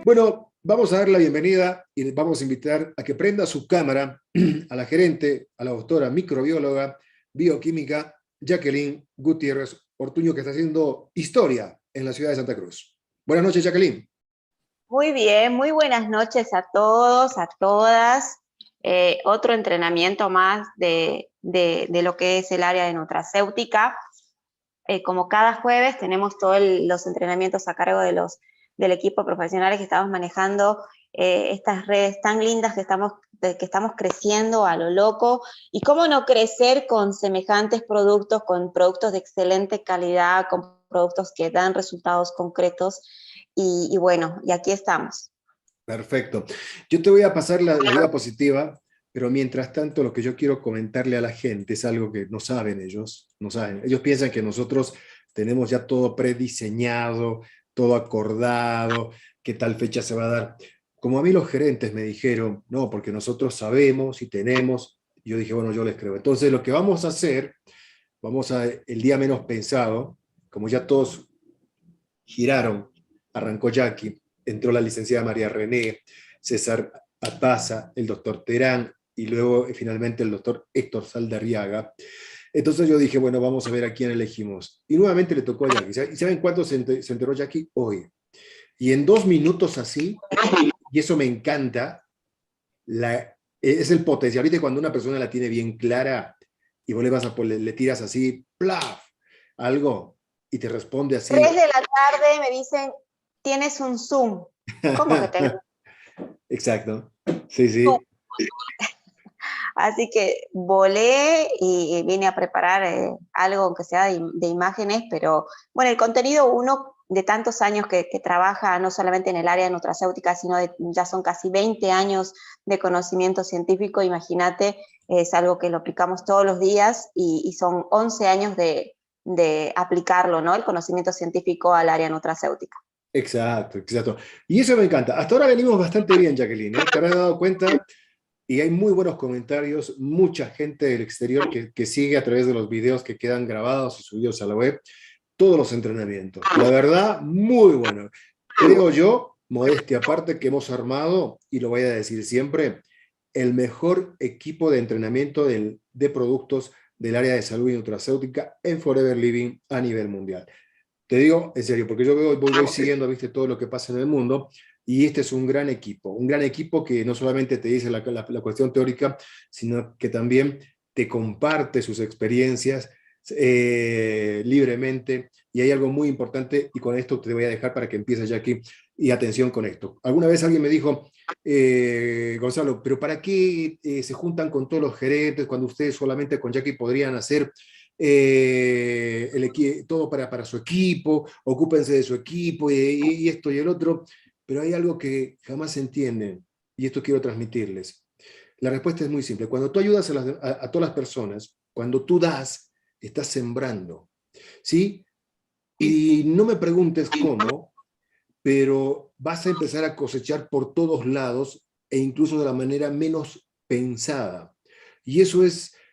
Bueno, vamos a dar la bienvenida y vamos a invitar a que prenda su cámara a la gerente, a la doctora microbióloga, bioquímica, Jacqueline Gutiérrez Ortuño, que está haciendo historia en la ciudad de Santa Cruz. Buenas noches, Jacqueline. Muy bien, muy buenas noches a todos, a todas. Otro entrenamiento más de lo que es el área de nutracéutica. Como cada jueves tenemos todos los entrenamientos a cargo del equipo profesionales que estamos manejando estas redes tan lindas que estamos creciendo a lo loco. Y cómo no crecer con semejantes productos, con productos de excelente calidad, con productos que dan resultados concretos. Y bueno, y aquí estamos. Perfecto. Yo te voy a pasar la diapositiva, pero mientras tanto lo que yo quiero comentarle a la gente es algo que no saben ellos, no saben. Ellos piensan que nosotros tenemos ya todo prediseñado, todo acordado, qué tal fecha se va a dar. Como a mí los gerentes me dijeron, no, porque nosotros sabemos y tenemos, yo dije, bueno, yo les creo. Entonces lo que vamos a hacer, el día menos pensado, como ya todos giraron, arrancó Jackie, entró la licenciada María René, César Ataza, el doctor Terán y luego finalmente el doctor Héctor Saldarriaga. Entonces yo dije, bueno, vamos a ver a quién elegimos. Y nuevamente le tocó a Jackie. ¿Y saben cuánto se enteró Jackie? Hoy. Y en 2 minutos así, y eso me encanta, es el potencial. ¿Viste cuando una persona la tiene bien clara y vos le tiras así, plaf, algo, y te responde así? 3 de la tarde me dicen, tienes un Zoom. ¿Cómo que tengo? Exacto. Sí, sí. Así que volé y vine a preparar algo, aunque sea de imágenes, pero bueno, el contenido uno de tantos años que trabaja no solamente en el área de nutracéutica, sino ya son casi 20 años de conocimiento científico, imagínate, es algo que lo aplicamos todos los días y son 11 años de aplicarlo, ¿no? El conocimiento científico al área nutracéutica. Exacto, exacto. Y eso me encanta. Hasta ahora venimos bastante bien, Jacqueline, ¿eh? Te habrás dado cuenta y hay muy buenos comentarios, mucha gente del exterior que sigue a través de los videos que quedan grabados y subidos a la web, todos los entrenamientos. La verdad, muy bueno. Creo yo, modestia aparte, que hemos armado, y lo voy a decir siempre, el mejor equipo de entrenamiento de productos del área de salud y nutracéutica en Forever Living a nivel mundial. Te digo en serio, porque yo voy siguiendo, viste, todo lo que pasa en el mundo, y este es un gran equipo que no solamente te dice la cuestión teórica, sino que también te comparte sus experiencias libremente, y hay algo muy importante, y con esto te voy a dejar para que empieces, Jackie, y atención con esto. Alguna vez alguien me dijo, Gonzalo, pero ¿para qué se juntan con todos los gerentes cuando ustedes solamente con Jackie podrían hacer todo para su equipo, ocúpense de su equipo y esto y el otro? Pero hay algo que jamás se entienden, y esto quiero transmitirles. La respuesta es muy simple. Cuando tú ayudas a todas las personas, cuando tú das, estás sembrando, ¿sí? Y no me preguntes cómo, pero vas a empezar a cosechar por todos lados e incluso de la manera menos pensada. Y eso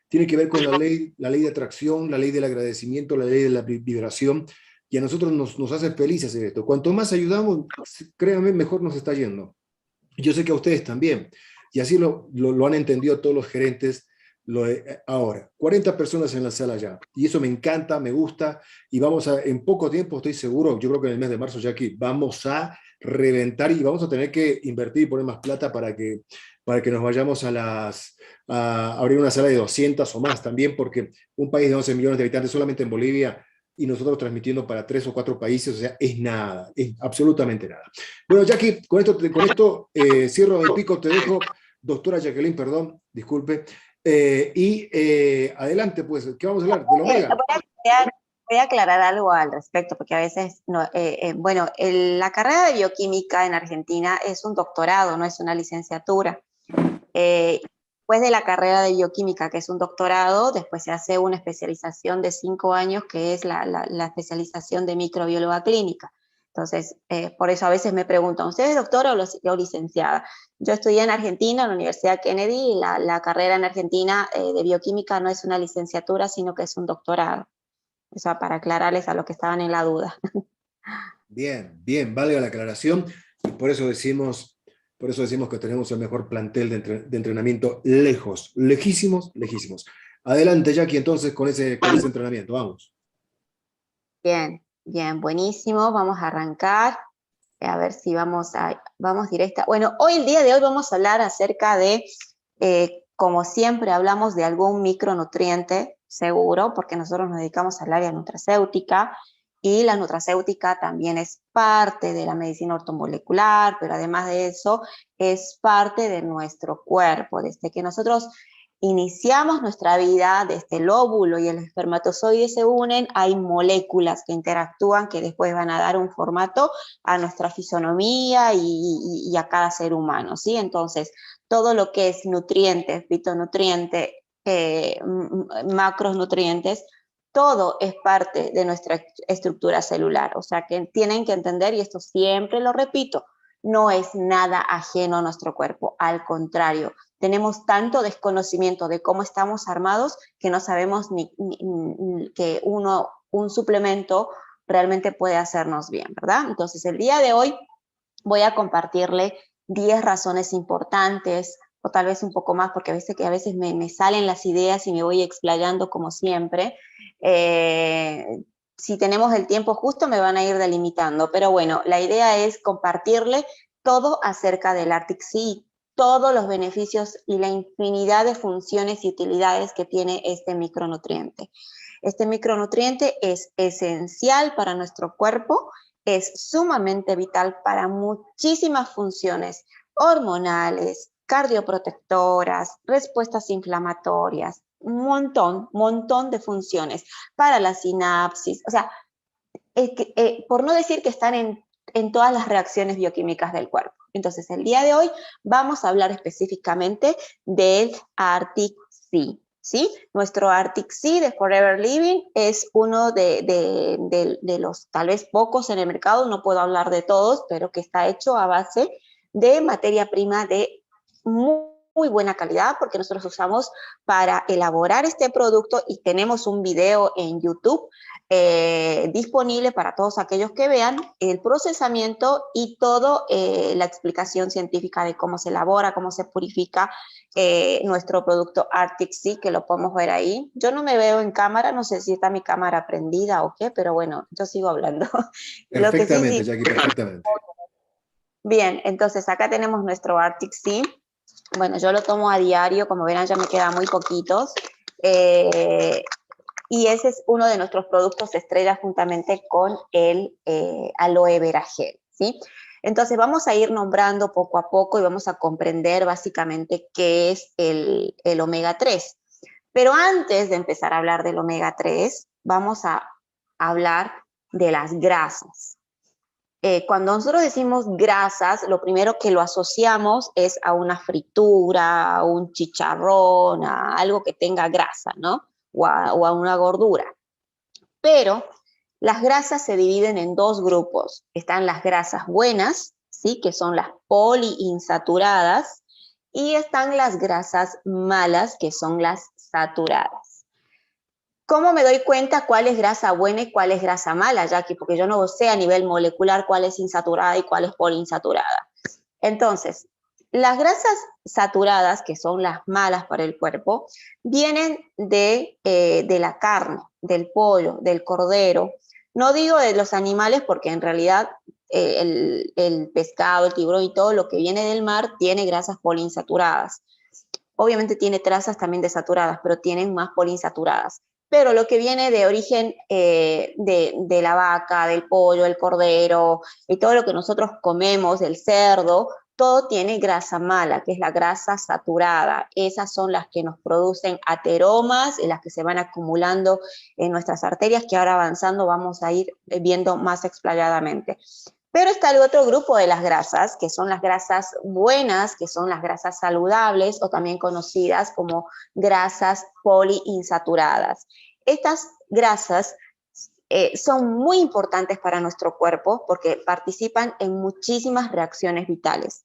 tiene que ver con la ley de atracción, la ley del agradecimiento, la ley de la vibración, y a nosotros nos hace felices hacer esto. Cuanto más ayudamos, créanme, mejor nos está yendo. Yo sé que a ustedes también, y así lo han entendido todos los gerentes. Ahora, 40 personas en la sala ya, y eso me encanta, me gusta, y en poco tiempo estoy seguro, yo creo que en el mes de marzo ya aquí vamos a reventar y vamos a tener que invertir y poner más plata para que nos vayamos a abrir una sala de 200 o más también, porque un país de 11 millones de habitantes solamente en Bolivia, y nosotros transmitiendo para 3 o 4 países, o sea, es nada, es absolutamente nada. Bueno, Jackie, con esto cierro el pico, te dejo, doctora Jacqueline, perdón, disculpe, adelante, pues, ¿qué vamos a hablar? ¿Del omega? Voy a aclarar algo al respecto, porque a veces, bueno, la carrera de bioquímica en Argentina es un doctorado, no es una licenciatura. Después de la carrera de bioquímica, que es un doctorado, después se hace una especialización de 5 años, que es la especialización de microbióloga clínica. Entonces, por eso a veces me preguntan, ¿usted es doctora o licenciada? Yo estudié en Argentina, en la Universidad Kennedy, y la carrera en Argentina de bioquímica no es una licenciatura, sino que es un doctorado. Eso para aclararles a los que estaban en la duda. Bien, bien, valga la aclaración. Por eso decimos que tenemos el mejor plantel de entrenamiento lejos, lejísimos, lejísimos. Adelante, Jackie, entonces con ese entrenamiento, vamos. Bien, bien, buenísimo. Vamos a arrancar. A ver si vamos directa. Bueno, el día de hoy vamos a hablar acerca de, como siempre, hablamos de algún micronutriente, seguro, porque nosotros nos dedicamos al área nutracéutica, y la nutracéutica también es parte de la medicina ortomolecular, pero además de eso, es parte de nuestro cuerpo. Desde que nosotros iniciamos nuestra vida, desde el óvulo y el espermatozoide se unen, hay moléculas que interactúan que después van a dar un formato a nuestra fisonomía y a cada ser humano, ¿sí? Entonces, todo lo que es nutrientes, fitonutrientes, macronutrientes, todo es parte de nuestra estructura celular. O sea, que tienen que entender, y esto siempre lo repito, no es nada ajeno a nuestro cuerpo, al contrario, tenemos tanto desconocimiento de cómo estamos armados que no sabemos ni que un suplemento realmente puede hacernos bien, ¿verdad? Entonces, el día de hoy voy a compartirle 10 razones importantes, o tal vez un poco más, porque a veces me salen las ideas y me voy explayando como siempre. Si tenemos el tiempo justo me van a ir delimitando, pero bueno, la idea es compartirle todo acerca del Arctic Sea, todos los beneficios y la infinidad de funciones y utilidades que tiene este micronutriente. Este micronutriente es esencial para nuestro cuerpo, es sumamente vital para muchísimas funciones hormonales, cardioprotectoras, respuestas inflamatorias, un montón de funciones para la sinapsis. O sea, por no decir que están en todas las reacciones bioquímicas del cuerpo. Entonces, el día de hoy vamos a hablar específicamente del Arctic Sea, ¿sí? Nuestro Arctic Sea de Forever Living es uno de los tal vez pocos en el mercado, no puedo hablar de todos, pero que está hecho a base de materia prima de muy buena calidad, porque nosotros usamos para elaborar este producto y tenemos un video en YouTube disponible para todos aquellos que vean el procesamiento y toda la explicación científica de cómo se elabora, cómo se purifica nuestro producto Arctic Sea, que lo podemos ver ahí. Yo no me veo en cámara, no sé si está mi cámara prendida o qué, pero bueno, yo sigo hablando. Lo que Perfectamente, sí, Jackie, perfectamente. bien, entonces acá tenemos nuestro Arctic Sea. Bueno, yo lo tomo a diario, como verán ya me quedan muy poquitos. Y ese es uno de nuestros productos estrella juntamente con el aloe vera gel, ¿sí? Entonces vamos a ir nombrando poco a poco y vamos a comprender básicamente qué es el omega 3. Pero antes de empezar a hablar del omega 3, vamos a hablar de las grasas. Cuando nosotros decimos grasas, lo primero que lo asociamos es a una fritura, a un chicharrón, a algo que tenga grasa, ¿no? O a una gordura. Pero las grasas se dividen en dos grupos. Están las grasas buenas, ¿sí? Que son las poliinsaturadas, y están las grasas malas, que son las saturadas. ¿Cómo me doy cuenta cuál es grasa buena y cuál es grasa mala, Jackie? Porque yo no sé a nivel molecular cuál es insaturada y cuál es poliinsaturada. Entonces, las grasas saturadas, que son las malas para el cuerpo, vienen de la carne, del pollo, del cordero. No digo de los animales porque en realidad el pescado, el tiburón y todo lo que viene del mar tiene grasas poliinsaturadas. Obviamente tiene trazas también de saturadas, pero tienen más poliinsaturadas. Pero lo que viene de origen de la vaca, del pollo, el cordero y todo lo que nosotros comemos, del cerdo, todo tiene grasa mala, que es la grasa saturada. Esas son las que nos producen ateromas, las que se van acumulando en nuestras arterias, que ahora avanzando vamos a ir viendo más explayadamente. Pero está el otro grupo de las grasas, que son las grasas buenas, que son las grasas saludables o también conocidas como grasas poliinsaturadas. Estas grasas son muy importantes para nuestro cuerpo porque participan en muchísimas reacciones vitales.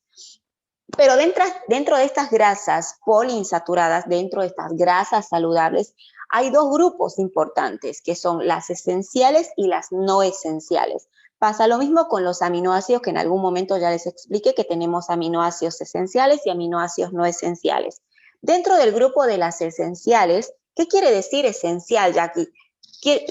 Pero dentro de estas grasas poliinsaturadas, dentro de estas grasas saludables, hay dos grupos importantes, que son las esenciales y las no esenciales. Pasa lo mismo con los aminoácidos, que en algún momento ya les expliqué que tenemos aminoácidos esenciales y aminoácidos no esenciales. Dentro del grupo de las esenciales, ¿qué quiere decir esencial, Jackie?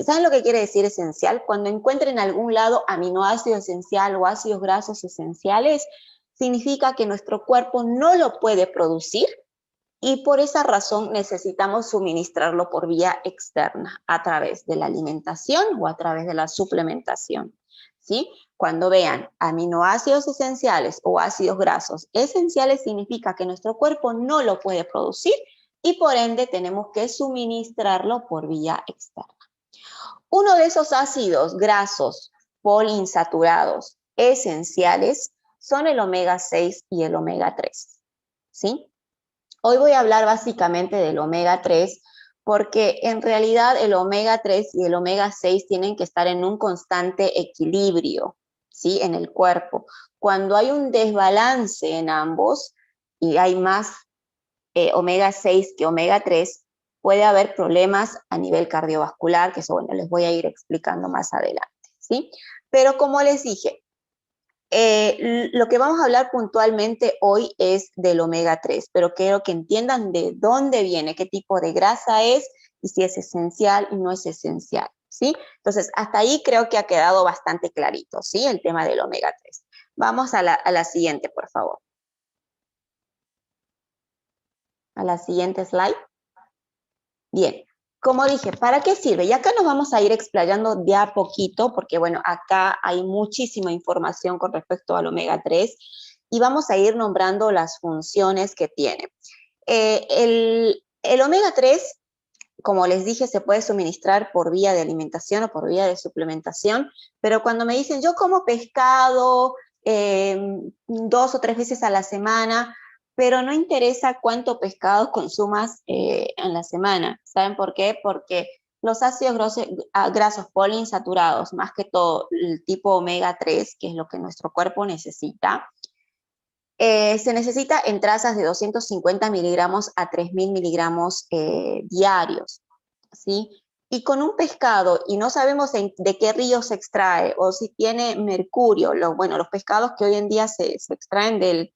¿Saben lo que quiere decir esencial? Cuando encuentren en algún lado aminoácido esencial o ácidos grasos esenciales, significa que nuestro cuerpo no lo puede producir y por esa razón necesitamos suministrarlo por vía externa, a través de la alimentación o a través de la suplementación, ¿sí? Cuando vean aminoácidos esenciales o ácidos grasos esenciales, significa que nuestro cuerpo no lo puede producir y por ende tenemos que suministrarlo por vía externa. Uno de esos ácidos grasos poliinsaturados esenciales son el omega 6 y el omega 3, ¿sí? Hoy voy a hablar básicamente del omega 3 porque en realidad el omega 3 y el omega 6 tienen que estar en un constante equilibrio, ¿sí? En el cuerpo. Cuando hay un desbalance en ambos y hay más omega 6 que omega 3, puede haber problemas a nivel cardiovascular, que eso, bueno, les voy a ir explicando más adelante, ¿sí? Pero como les dije, lo que vamos a hablar puntualmente hoy es del omega 3, pero quiero que entiendan de dónde viene, qué tipo de grasa es y si es esencial y no es esencial, ¿sí? Entonces, hasta ahí creo que ha quedado bastante clarito, ¿sí? El tema del omega 3. Vamos a la siguiente, por favor. A la siguiente slide. Bien, como dije, ¿para qué sirve? Y acá nos vamos a ir explayando de a poquito, porque bueno, acá hay muchísima información con respecto al omega 3 y vamos a ir nombrando las funciones que tiene. El omega 3, como les dije, se puede suministrar por vía de alimentación o por vía de suplementación, pero cuando me dicen, yo como pescado 2 o 3 veces a la semana, pero no interesa cuánto pescado consumas en la semana. ¿Saben por qué? Porque los ácidos grasos poliinsaturados, más que todo el tipo omega 3, que es lo que nuestro cuerpo necesita, se necesita en trazas de 250 miligramos a 3.000 miligramos diarios, ¿sí? Y con un pescado, y no sabemos de qué río se extrae, o si tiene mercurio, los pescados que hoy en día se extraen del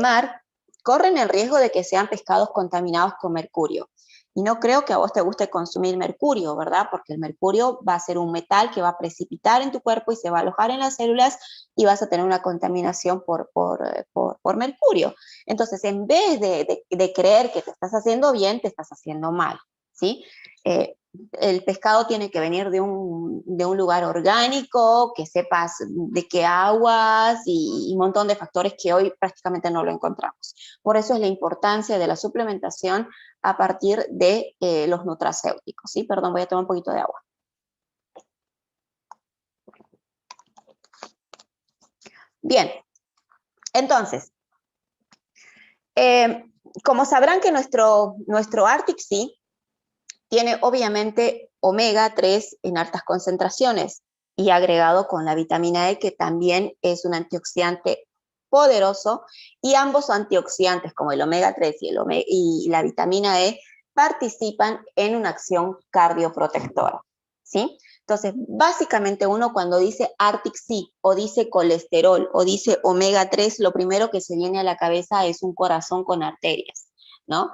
mar, corren el riesgo de que sean pescados contaminados con mercurio. Y no creo que a vos te guste consumir mercurio, ¿verdad? Porque el mercurio va a ser un metal que va a precipitar en tu cuerpo y se va a alojar en las células y vas a tener una contaminación por mercurio. Entonces, en vez de creer que te estás haciendo bien, te estás haciendo mal, ¿sí? El pescado tiene que venir de un lugar orgánico, que sepas de qué aguas y un montón de factores que hoy prácticamente no lo encontramos. Por eso es la importancia de la suplementación a partir de los nutracéuticos, ¿sí? Perdón, voy a tomar un poquito de agua. Bien, entonces, como sabrán que nuestro Arctic Sea tiene obviamente omega 3 en altas concentraciones y agregado con la vitamina E, que también es un antioxidante poderoso, y ambos antioxidantes, como el omega 3 y la vitamina E, participan en una acción cardioprotectora, ¿sí? Entonces, básicamente uno cuando dice Arctic Sea, o dice colesterol, o dice omega 3, lo primero que se viene a la cabeza es un corazón con arterias, ¿no?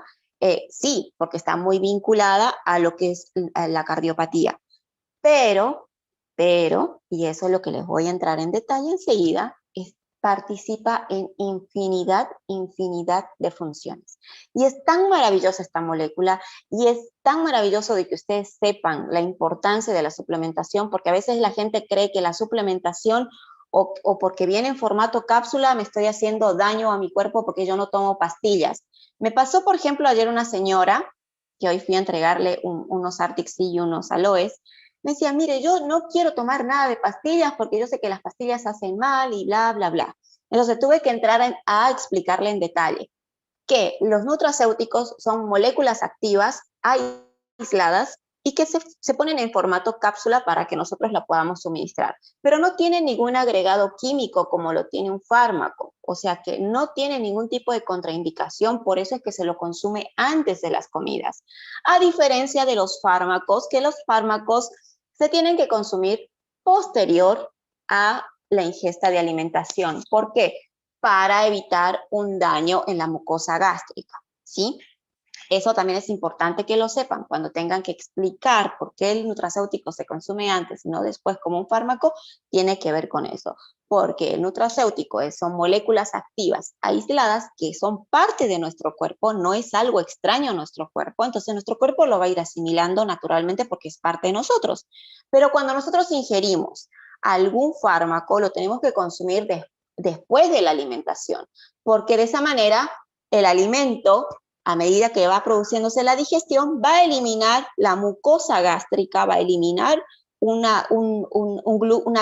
Sí, porque está muy vinculada a lo que es la cardiopatía. Pero, y eso es lo que les voy a entrar en detalle enseguida, participa en infinidad de funciones. Y es tan maravillosa esta molécula y es tan maravilloso de que ustedes sepan la importancia de la suplementación, porque a veces la gente cree que la suplementación o porque viene en formato cápsula me estoy haciendo daño a mi cuerpo porque yo no tomo pastillas. Me pasó, por ejemplo, ayer una señora, que hoy fui a entregarle unos Arctic Sea y unos aloes, me decía, mire, yo no quiero tomar nada de pastillas porque yo sé que las pastillas hacen mal y bla, bla, bla. Entonces tuve que entrar a explicarle en detalle que los nutracéuticos son moléculas activas aisladas y que se ponen en formato cápsula para que nosotros la podamos suministrar. Pero no tiene ningún agregado químico como lo tiene un fármaco. O sea que no tiene ningún tipo de contraindicación, por eso es que se lo consume antes de las comidas. A diferencia de los fármacos, que los fármacos se tienen que consumir posterior a la ingesta de alimentación. ¿Por qué? Para evitar un daño en la mucosa gástrica, ¿sí? Eso también es importante que lo sepan. Cuando tengan que explicar por qué el nutracéutico se consume antes y no después como un fármaco, tiene que ver con eso. Porque el nutracéutico son moléculas activas aisladas que son parte de nuestro cuerpo, no es algo extraño a nuestro cuerpo. Entonces nuestro cuerpo lo va a ir asimilando naturalmente porque es parte de nosotros. Pero cuando nosotros ingerimos algún fármaco, lo tenemos que consumir después de la alimentación. Porque de esa manera el alimento, a medida que va produciéndose la digestión, va a eliminar la mucosa gástrica, va a eliminar una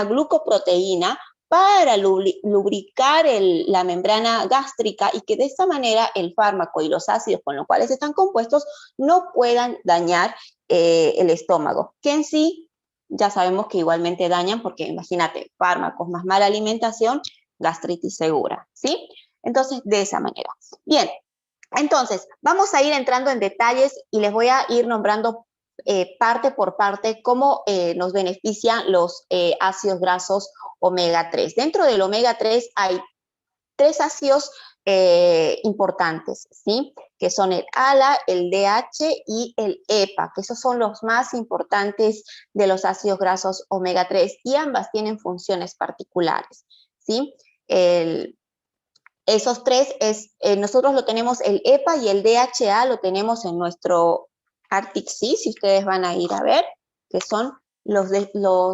glucoproteína para lubricar la membrana gástrica y que de esta manera el fármaco y los ácidos con los cuales están compuestos no puedan dañar el estómago, que en sí ya sabemos que igualmente dañan porque imagínate, fármacos más mala alimentación, gastritis segura, ¿sí? Entonces, de esa manera. Bien. Entonces, vamos a ir entrando en detalles y les voy a ir nombrando parte por parte cómo nos benefician los ácidos grasos omega 3. Dentro del omega 3 hay 3 ácidos importantes, ¿sí? Que son el ALA, el DH y el EPA, que esos son los más importantes de los ácidos grasos omega 3 y ambas tienen funciones particulares, ¿sí? Esos tres, nosotros lo tenemos, el EPA y el DHA lo tenemos en nuestro Arctic Sea, si ustedes van a ir a ver, que son los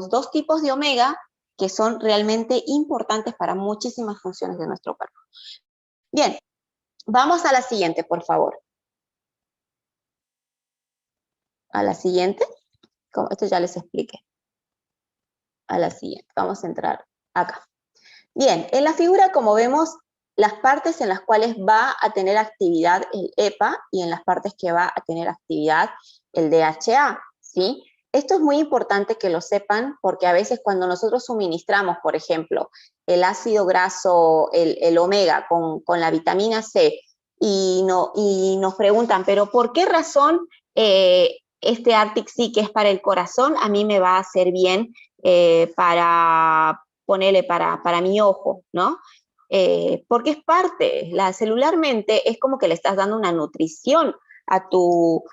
dos tipos de omega que son realmente importantes para muchísimas funciones de nuestro cuerpo. Bien, vamos a la siguiente, por favor. A la siguiente, esto ya les expliqué. A la siguiente, vamos a entrar acá. Bien, en la figura, como vemos, las partes en las cuales va a tener actividad el EPA y en las partes que va a tener actividad el DHA, ¿sí? Esto es muy importante que lo sepan porque a veces cuando nosotros suministramos, por ejemplo, el ácido graso, el omega con la vitamina C y nos preguntan, pero ¿por qué razón este Arctic Sea que es para el corazón a mí me va a hacer bien para mi ojo, ¿no? Porque es parte, celularmente es como que le estás dando una nutrición a tu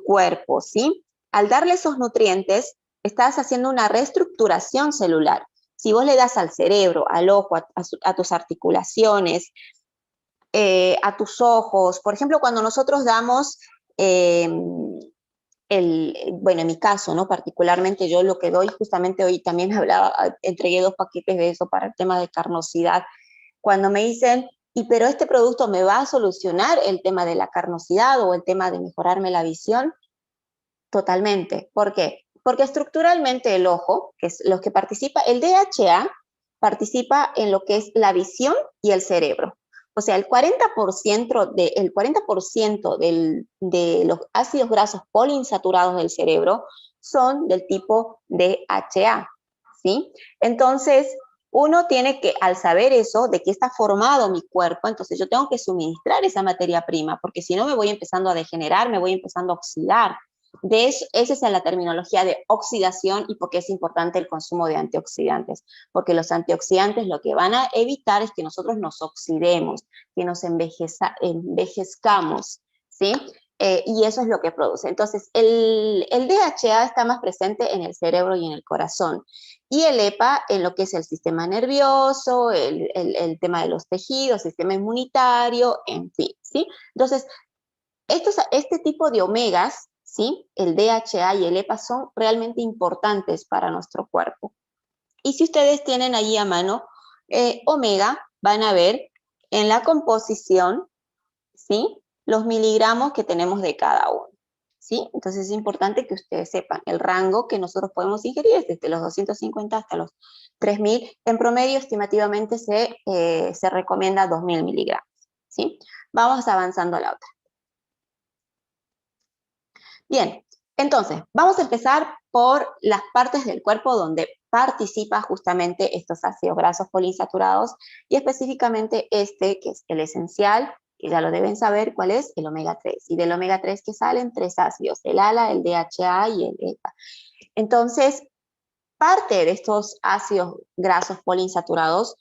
cuerpo, ¿sí? Al darle esos nutrientes, estás haciendo una reestructuración celular. Si vos le das al cerebro, al ojo, a tus articulaciones, a tus ojos, por ejemplo, cuando nosotros damos bueno, en mi caso, ¿no? Particularmente yo lo que doy, justamente hoy también entregué 2 paquetes de eso para el tema de carnosidad. Cuando me dicen, pero este producto me va a solucionar el tema de la carnosidad o el tema de mejorarme la visión, totalmente. ¿Por qué? Porque estructuralmente el ojo, que es lo que participa, el DHA participa en lo que es la visión y el cerebro. O sea, el 40% de los ácidos grasos poliinsaturados del cerebro son del tipo DHA, ¿sí? Entonces, uno tiene que, al saber eso, de qué está formado mi cuerpo, entonces yo tengo que suministrar esa materia prima, porque si no me voy empezando a degenerar, me voy empezando a oxidar. Esa es la terminología de oxidación y por qué es importante el consumo de antioxidantes, porque los antioxidantes lo que van a evitar es que nosotros nos oxidemos, que nos envejezcamos, ¿sí? Y eso es lo que produce. Entonces, el DHA está más presente en el cerebro y en el corazón, y el EPA en lo que es el sistema nervioso, el tema de los tejidos, sistema inmunitario, en fin, ¿sí? Entonces, este tipo de omegas, ¿sí? El DHA y el EPA son realmente importantes para nuestro cuerpo. Y si ustedes tienen allí a mano omega, van a ver en la composición, ¿sí? Los miligramos que tenemos de cada uno, ¿sí? Entonces es importante que ustedes sepan el rango que nosotros podemos ingerir es desde los 250 hasta los 3000. En promedio, estimativamente, se recomienda 2000 miligramos, ¿sí? Vamos avanzando a la otra. Bien, entonces, vamos a empezar por las partes del cuerpo donde participa justamente estos ácidos grasos poliinsaturados y específicamente este que es el esencial, que ya lo deben saber cuál es, el omega 3. Y del omega 3 que salen 3 ácidos, el ALA, el DHA y el EPA. Entonces, parte de estos ácidos grasos poliinsaturados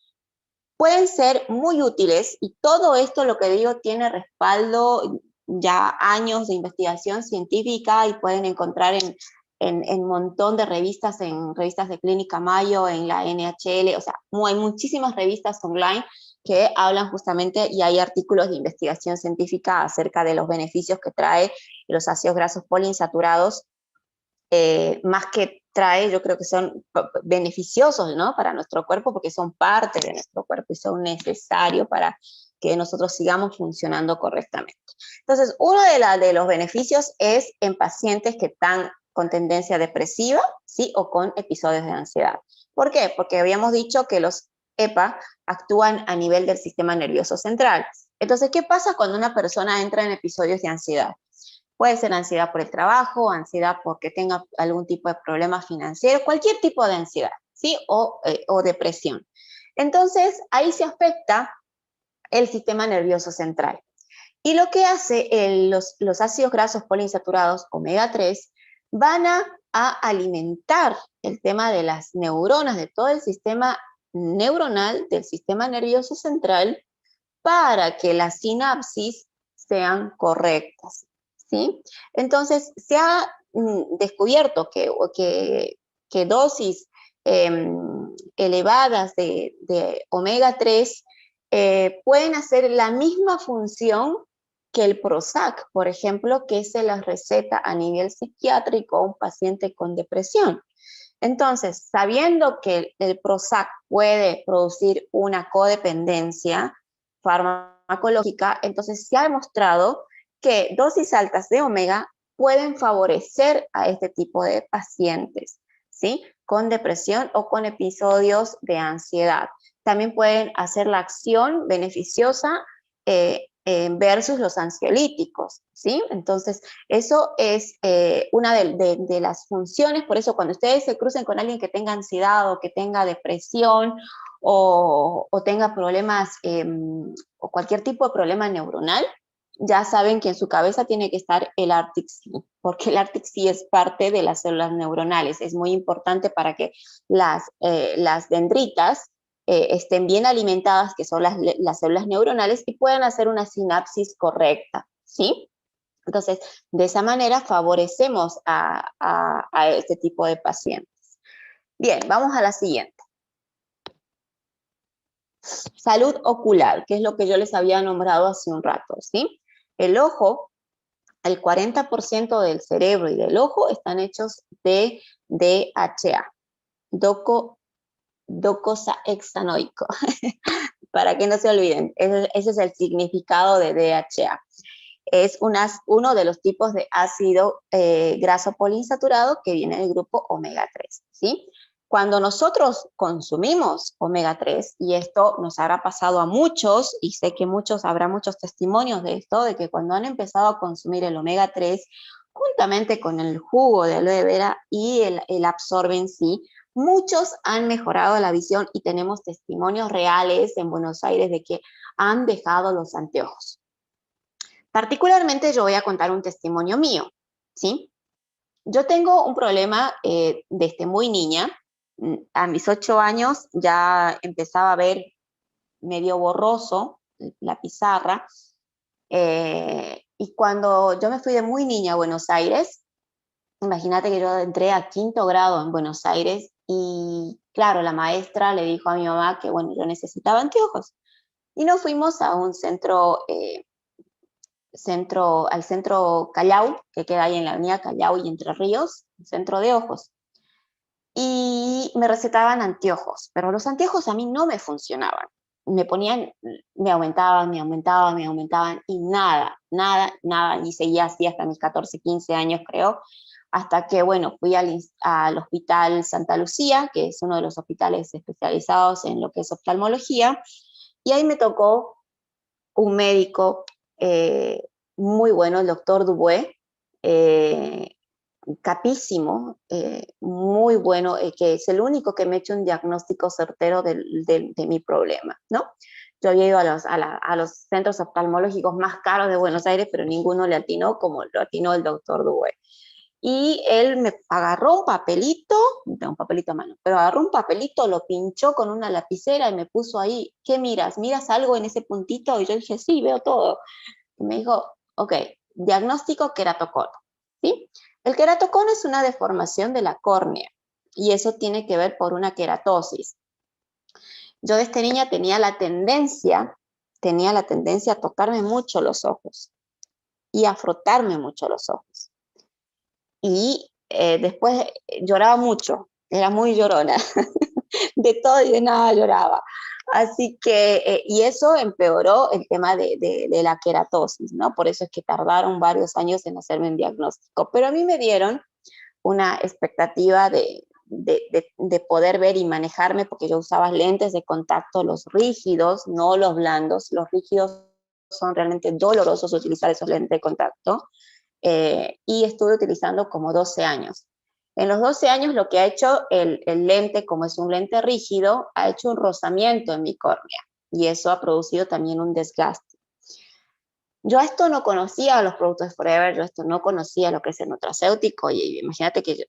pueden ser muy útiles, y todo esto, lo que digo, tiene respaldo ya años de investigación científica, y pueden encontrar en un montón de revistas, en revistas de Clínica Mayo, en la NHL, o sea, hay muchísimas revistas online que hablan justamente, y hay artículos de investigación científica acerca de los beneficios que trae los ácidos grasos poliinsaturados, más que trae, yo creo que son beneficiosos, ¿no?, para nuestro cuerpo, porque son parte de nuestro cuerpo y son necesarios para que nosotros sigamos funcionando correctamente. Entonces, uno de los beneficios es en pacientes que están con tendencia depresiva, ¿sí?, o con episodios de ansiedad. ¿Por qué? Porque habíamos dicho que los EPA actúan a nivel del sistema nervioso central. Entonces, ¿qué pasa cuando una persona entra en episodios de ansiedad? Puede ser ansiedad por el trabajo, ansiedad porque tenga algún tipo de problema financiero, cualquier tipo de ansiedad, ¿sí?, o depresión. Entonces, ahí se afecta el sistema nervioso central. Y lo que hace los ácidos grasos poliinsaturados omega 3 van a alimentar el tema de las neuronas, de todo el sistema neuronal del sistema nervioso central, para que las sinapsis sean correctas, ¿sí? Entonces, se ha descubierto que dosis elevadas de omega 3 pueden hacer la misma función que el Prozac, por ejemplo, que se las receta a nivel psiquiátrico a un paciente con depresión. Entonces, sabiendo que el Prozac puede producir una codependencia farmacológica, entonces se ha demostrado que dosis altas de omega pueden favorecer a este tipo de pacientes, ¿sí?, con depresión o con episodios de ansiedad. También pueden hacer la acción beneficiosa versus los ansiolíticos, ¿sí? Entonces, eso es una de las funciones. Por eso, cuando ustedes se crucen con alguien que tenga ansiedad o que tenga depresión o tenga problemas o cualquier tipo de problema neuronal, ya saben que en su cabeza tiene que estar el Arctic-C, porque el Arctic-C es parte de las células neuronales. Es muy importante para que las dendritas estén bien alimentadas, que son las células neuronales, y puedan hacer una sinapsis correcta, ¿sí? Entonces, de esa manera favorecemos a este tipo de pacientes. Bien, vamos a la siguiente. Salud ocular, que es lo que yo les había nombrado hace un rato, ¿sí? El ojo, el 40% del cerebro y del ojo están hechos de DHA, docosahexaenoico, para que no se olviden, ese es el significado de DHA. Es uno de los tipos de ácido graso poliinsaturado que viene del grupo omega 3, ¿sí? Cuando nosotros consumimos omega 3, y esto nos habrá pasado a muchos, y sé que habrá muchos testimonios de esto, de que cuando han empezado a consumir el omega 3, juntamente con el jugo de aloe vera y el Absorben C, muchos han mejorado la visión, y tenemos testimonios reales en Buenos Aires de que han dejado los anteojos. Particularmente yo voy a contar un testimonio mío, ¿sí? Yo tengo un problema desde muy niña. A mis 8 años ya empezaba a ver medio borroso la pizarra, y cuando yo me fui de muy niña a Buenos Aires, imagínate que yo entré a 5º grado en Buenos Aires, y claro, la maestra le dijo a mi mamá que, bueno, yo necesitaba anteojos, y nos fuimos a un al centro Callao, que queda ahí en la avenida Callao y Entre Ríos, centro de ojos. Y me recetaban anteojos, pero los anteojos a mí no me funcionaban. Me aumentaban, y nada, y seguía así hasta mis 14, 15 años, creo, hasta que, bueno, fui al Hospital Santa Lucía, que es uno de los hospitales especializados en lo que es oftalmología, y ahí me tocó un médico muy bueno, el doctor Dubué, capísimo, muy bueno, que es el único que me ha hecho un diagnóstico certero de mi problema, ¿no? Yo había ido a los centros oftalmológicos más caros de Buenos Aires, pero ninguno le atinó como lo atinó el doctor Dubué. y él me agarró no tengo un papelito a mano, pero agarró un papelito, lo pinchó con una lapicera y me puso ahí, ¿qué miras? ¿Miras algo en ese puntito? Y yo dije, sí, veo todo. Y me dijo, ok, diagnóstico queratocono, ¿sí? El queratocono es una deformación de la córnea y eso tiene que ver por una queratosis. Yo desde niña tenía la tendencia a tocarme mucho los ojos y a frotarme mucho los ojos. Y después lloraba mucho, era muy llorona, de todo y de nada lloraba. Así que, y eso empeoró el tema de la queratosis, ¿no? Por eso es que tardaron varios años en hacerme un diagnóstico. Pero a mí me dieron una expectativa de poder ver y manejarme, porque yo usaba lentes de contacto, los rígidos, no los blandos. Los rígidos son realmente dolorosos utilizar esos lentes de contacto. Y estuve utilizando como 12 años. En los 12 años lo que ha hecho el lente, como es un lente rígido, ha hecho un rozamiento en mi córnea y eso ha producido también un desgaste. Yo a esto no conocía los productos de Forever, yo esto no conocía lo que es el nutracéutico y imagínate que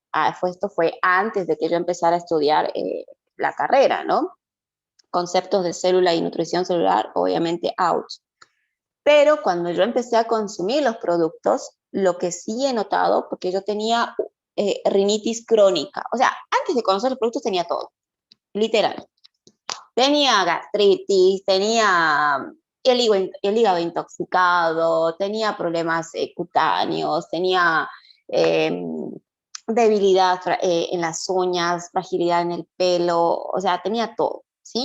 esto fue antes de que yo empezara a estudiar la carrera, ¿no? Conceptos de célula y nutrición celular, obviamente out. Pero cuando yo empecé a consumir los productos, lo que sí he notado, porque yo tenía rinitis crónica, o sea, antes de conocer los productos tenía todo, literal. Tenía gastritis, tenía el hígado intoxicado, tenía problemas cutáneos, tenía debilidad en las uñas, fragilidad en el pelo, o sea, tenía todo, ¿sí?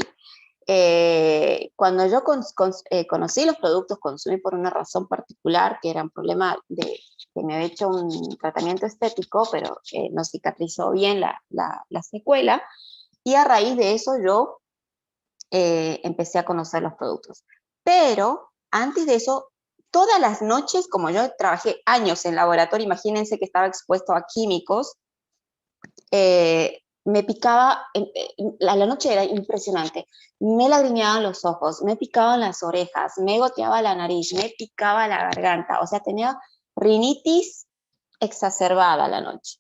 Cuando yo conocí los productos, consumí por una razón particular, que era un problema de que me había hecho un tratamiento estético, pero no cicatrizó bien la secuela, y a raíz de eso yo empecé a conocer los productos. Pero antes de eso, todas las noches, como yo trabajé años en laboratorio, imagínense que estaba expuesto a químicos, me picaba, la noche era impresionante, me lagrimeaban los ojos, me picaban las orejas, me goteaba la nariz, me picaba la garganta, o sea, tenía rinitis exacerbada la noche,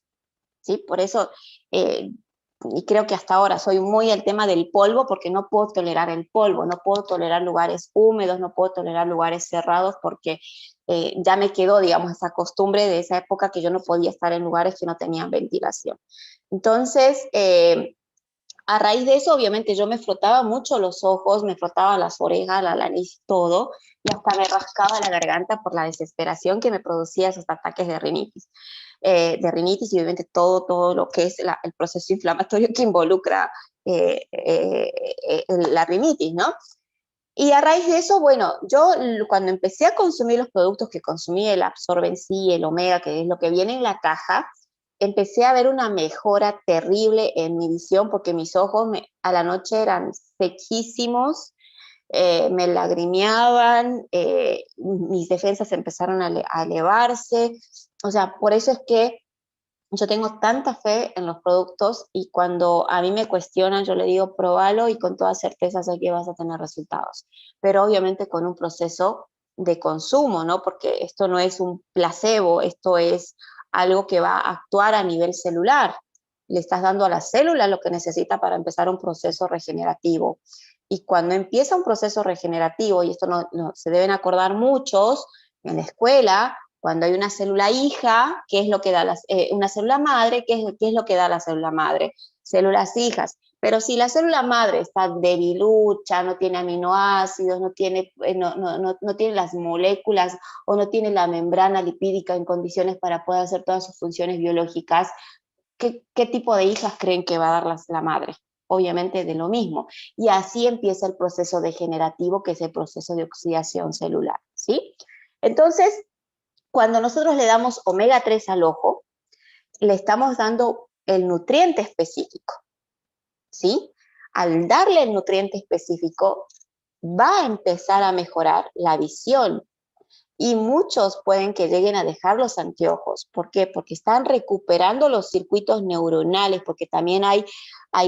¿sí? Por eso, y creo que hasta ahora soy muy el tema del polvo, porque no puedo tolerar el polvo, no puedo tolerar lugares húmedos, no puedo tolerar lugares cerrados, porque ya me quedó, digamos, esa costumbre de esa época que yo no podía estar en lugares que no tenían ventilación. Entonces, a raíz de eso, obviamente, yo me frotaba mucho los ojos, me frotaba las orejas, la nariz, todo, y hasta me rascaba la garganta por la desesperación que me producía esos ataques de rinitis. Y obviamente todo lo que es el proceso inflamatorio que involucra la rinitis, ¿no? Y a raíz de eso, bueno, yo cuando empecé a consumir los productos que consumí, el Absorben C, el Omega, que es lo que viene en la caja, empecé a ver una mejora terrible en mi visión porque mis ojos a la noche eran sequísimos, me lagrimeaban, mis defensas empezaron a elevarse. O sea, por eso es que yo tengo tanta fe en los productos y cuando a mí me cuestionan, yo le digo, probalo y con toda certeza sé que vas a tener resultados. Pero obviamente con un proceso de consumo, ¿no? Porque esto no es un placebo, esto es algo que va a actuar a nivel celular. Le estás dando a la célula lo que necesita para empezar un proceso regenerativo. Y cuando empieza un proceso regenerativo, y esto no se deben acordar muchos en la escuela, cuando hay una célula hija, ¿qué es lo que da una célula madre? ¿Qué es lo que da la célula madre? Células hijas. Pero si la célula madre está debilucha, no tiene aminoácidos, no tiene las moléculas o no tiene la membrana lipídica en condiciones para poder hacer todas sus funciones biológicas, ¿qué tipo de hijas creen que va a dar la madre? Obviamente de lo mismo. Y así empieza el proceso degenerativo, que es el proceso de oxidación celular, ¿sí? Entonces, cuando nosotros le damos omega 3 al ojo, le estamos dando el nutriente específico, ¿sí? Al darle el nutriente específico, va a empezar a mejorar la visión. Y muchos pueden que lleguen a dejar los anteojos. ¿Por qué? Porque están recuperando los circuitos neuronales, porque también hay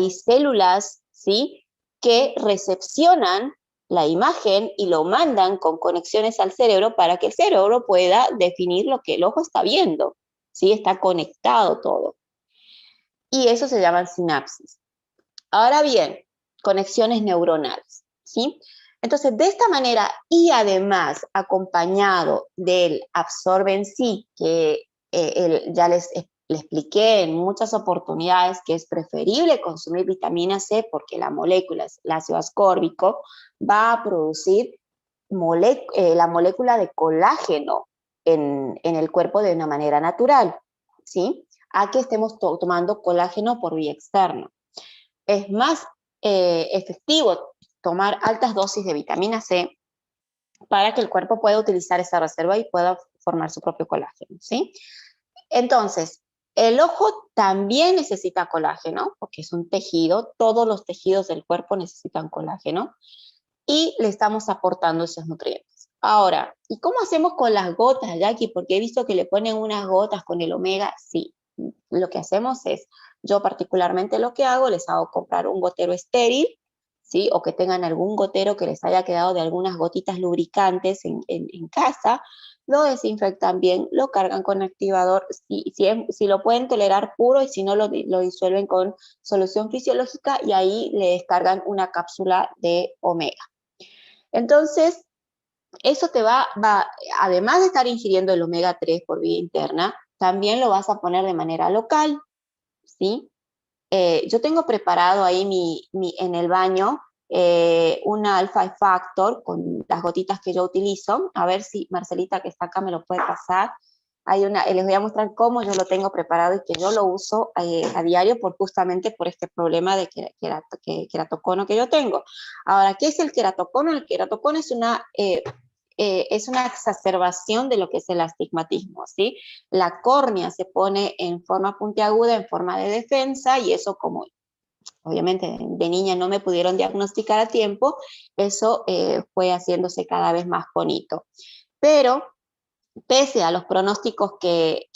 células, ¿sí?, que recepcionan la imagen y lo mandan con conexiones al cerebro para que el cerebro pueda definir lo que el ojo está viendo, ¿sí? Está conectado todo. Y eso se llaman sinapsis. Ahora bien, conexiones neuronales, ¿sí? Entonces, de esta manera, y además acompañado del absorben sí, que ya les expliqué en muchas oportunidades que es preferible consumir vitamina C porque la molécula, el ácido ascórbico, va a producir la molécula de colágeno en el cuerpo de una manera natural, ¿sí? A que estemos tomando colágeno por vía externa. Es más efectivo tomar altas dosis de vitamina C para que el cuerpo pueda utilizar esa reserva y pueda formar su propio colágeno, ¿sí? Entonces, el ojo también necesita colágeno, porque es un tejido, todos los tejidos del cuerpo necesitan colágeno, y le estamos aportando esos nutrientes. Ahora, ¿y cómo hacemos con las gotas, Jackie? Porque he visto que le ponen unas gotas con el omega. Sí, lo que hacemos es, yo particularmente lo que hago, les hago comprar un gotero estéril, ¿sí? O que tengan algún gotero que les haya quedado de algunas gotitas lubricantes en casa, lo desinfectan bien, lo cargan con activador, si lo pueden tolerar puro y si no lo disuelven con solución fisiológica y ahí le descargan una cápsula de omega. Entonces, eso te va, además de estar ingiriendo el omega 3 por vía interna, también lo vas a poner de manera local, ¿sí? Yo tengo preparado ahí en el baño una alpha factor con las gotitas que yo utilizo. A ver si Marcelita, que está acá, me lo puede pasar. Les voy a mostrar cómo yo lo tengo preparado y que yo lo uso a diario justamente por este problema de queratocono que yo tengo. Ahora, ¿qué es el queratocono? El queratocono es una exacerbación de lo que es el astigmatismo, ¿sí? La córnea se pone en forma puntiaguda, en forma de defensa, y eso como obviamente de niña no me pudieron diagnosticar a tiempo, eso fue haciéndose cada vez más bonito. Pero pese a los pronósticos que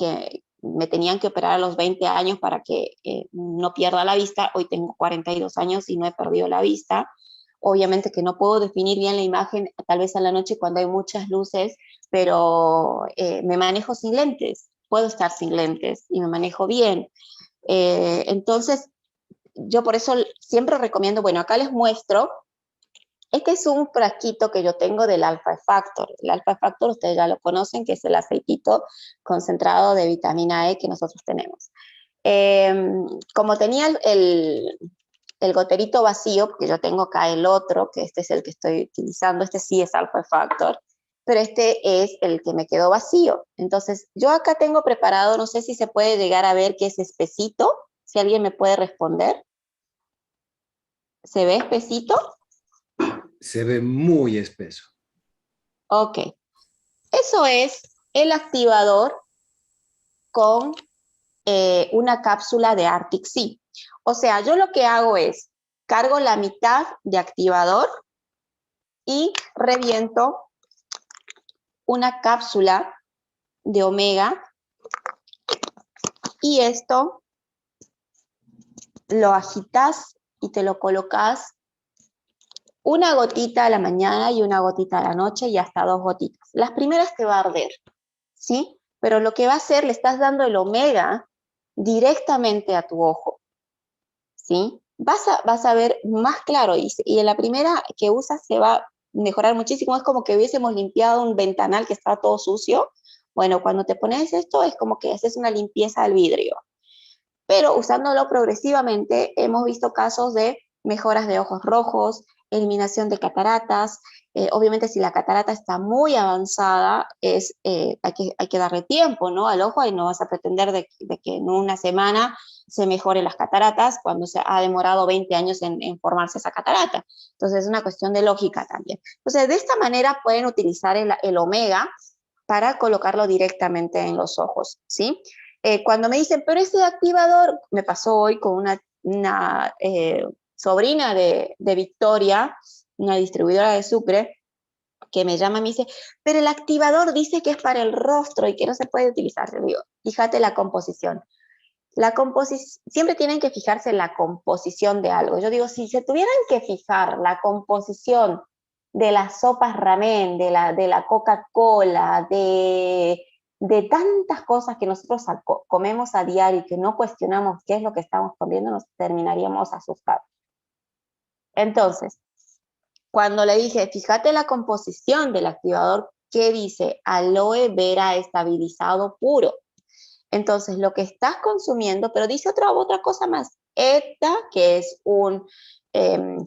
me tenían que operar a los 20 años para que no pierda la vista, hoy tengo 42 años y no he perdido la vista. Obviamente que no puedo definir bien la imagen, tal vez a la noche cuando hay muchas luces, pero me manejo sin lentes, puedo estar sin lentes y me manejo bien. Entonces, yo por eso siempre recomiendo, bueno, acá les muestro. Este es un frasquito que yo tengo del Alpha Factor. El Alpha Factor ustedes ya lo conocen, que es el aceitito concentrado de vitamina E que nosotros tenemos. Como tenía el goterito vacío, porque yo tengo acá el otro, que este es el que estoy utilizando, este sí es Alpha Factor, pero este es el que me quedó vacío. Entonces, yo acá tengo preparado, no sé si se puede llegar a ver que es espesito, si alguien me puede responder. ¿Se ve espesito? Se ve muy espeso. Ok. Eso es el activador con una cápsula de Arctic Sea. O sea, yo lo que hago es cargo la mitad de activador y reviento una cápsula de omega y esto lo agitas y te lo colocas una gotita a la mañana y una gotita a la noche y hasta 2 gotitas. Las primeras te va a arder, ¿sí? Pero lo que va a hacer, le estás dando el omega directamente a tu ojo, ¿sí? Vas a ver más claro y en la primera que usas se va a mejorar muchísimo. Es como que hubiésemos limpiado un ventanal que estaba todo sucio. Bueno, cuando te pones esto es como que haces una limpieza al vidrio. Pero usándolo progresivamente hemos visto casos de mejoras de ojos rojos, eliminación de cataratas. Obviamente si la catarata está muy avanzada, hay que darle tiempo, ¿no? Al ojo y no vas a pretender de que en una semana se mejoren las cataratas cuando se ha demorado 20 años en formarse esa catarata. Entonces es una cuestión de lógica también. Entonces de esta manera pueden utilizar el omega para colocarlo directamente en los ojos, ¿sí? Cuando me dicen, pero ese activador, me pasó hoy con una sobrina de Victoria, una distribuidora de Sucre, que me llama y me dice, pero el activador dice que es para el rostro y que no se puede utilizar. Le digo, fíjate la composición. Siempre tienen que fijarse en la composición de algo. Yo digo, si se tuvieran que fijar la composición de las sopas ramen, de la Coca-Cola, de tantas cosas que nosotros comemos a diario y que no cuestionamos qué es lo que estamos comiendo, nos terminaríamos asustados. Entonces, cuando le dije, fíjate la composición del activador, que dice aloe vera estabilizado puro. Entonces, lo que estás consumiendo, pero dice otra cosa más, ETA, que es un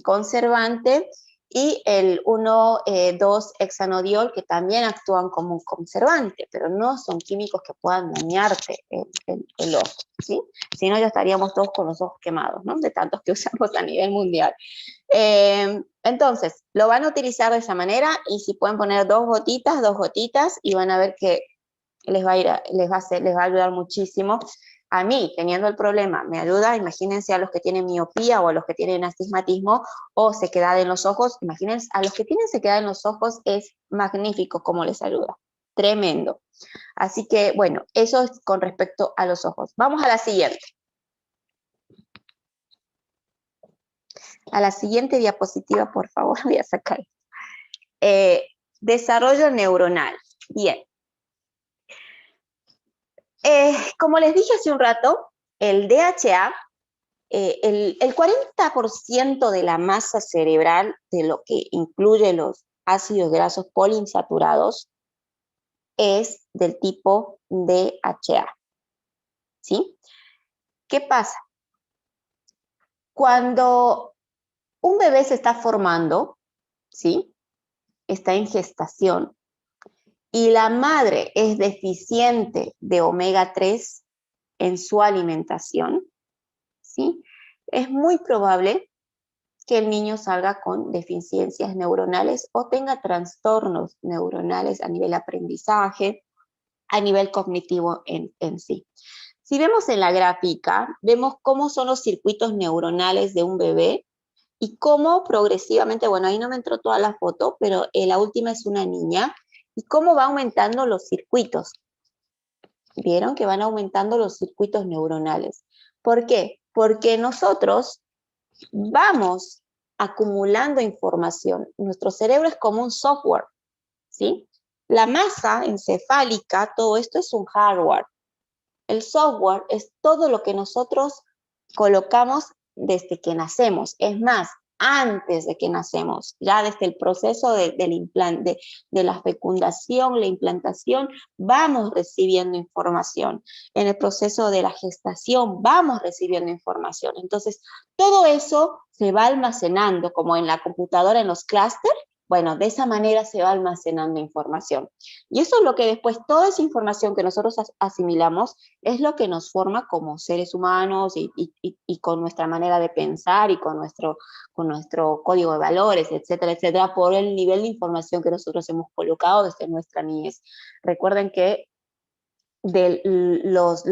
conservante, y el 1,2-hexanodiol, que también actúan como un conservante, pero no son químicos que puedan dañarte el ojo, ¿sí? Si no, ya estaríamos todos con los ojos quemados, ¿no? De tantos que usamos a nivel mundial. Entonces, lo van a utilizar de esa manera, y si pueden poner dos gotitas, y van a ver que les va a ayudar muchísimo. A mí, teniendo el problema, me ayuda. Imagínense a los que tienen miopía o a los que tienen astigmatismo o sequedad en los ojos. Imagínense a los que tienen sequedad en los ojos, es magnífico cómo les ayuda. Tremendo. Así que, bueno, eso es con respecto a los ojos. Vamos a la siguiente. A la siguiente diapositiva, por favor, voy a sacar. Desarrollo neuronal. Bien. Como les dije hace un rato, el DHA, el 40% de la masa cerebral, de lo que incluye los ácidos grasos poliinsaturados, es del tipo DHA. ¿Sí? ¿Qué pasa? Cuando un bebé se está formando, ¿sí? Está en gestación, y la madre es deficiente de omega 3 en su alimentación, ¿sí? Es muy probable que el niño salga con deficiencias neuronales o tenga trastornos neuronales a nivel aprendizaje, a nivel cognitivo en sí. Si vemos en la gráfica, vemos cómo son los circuitos neuronales de un bebé y cómo progresivamente, bueno, ahí no me entró toda la foto, pero la última es una niña, y cómo va aumentando los circuitos. ¿Vieron que van aumentando los circuitos neuronales? ¿Por qué? Porque nosotros vamos acumulando información. Nuestro cerebro es como un software, ¿sí? La masa encefálica, todo esto es un hardware. El software es todo lo que nosotros colocamos desde que nacemos. Es más, antes de que nacemos, ya desde el proceso de la fecundación, la implantación, vamos recibiendo información. En el proceso de la gestación vamos recibiendo información. Entonces, todo eso se va almacenando, como en la computadora, en los clústeres. Bueno, de esa manera se va almacenando información. Y eso es lo que después, toda esa información que nosotros asimilamos, es lo que nos forma como seres humanos y con nuestra manera de pensar y con nuestro código de valores, etcétera, etcétera, por el nivel de información que nosotros hemos colocado desde nuestra niñez. Recuerden que los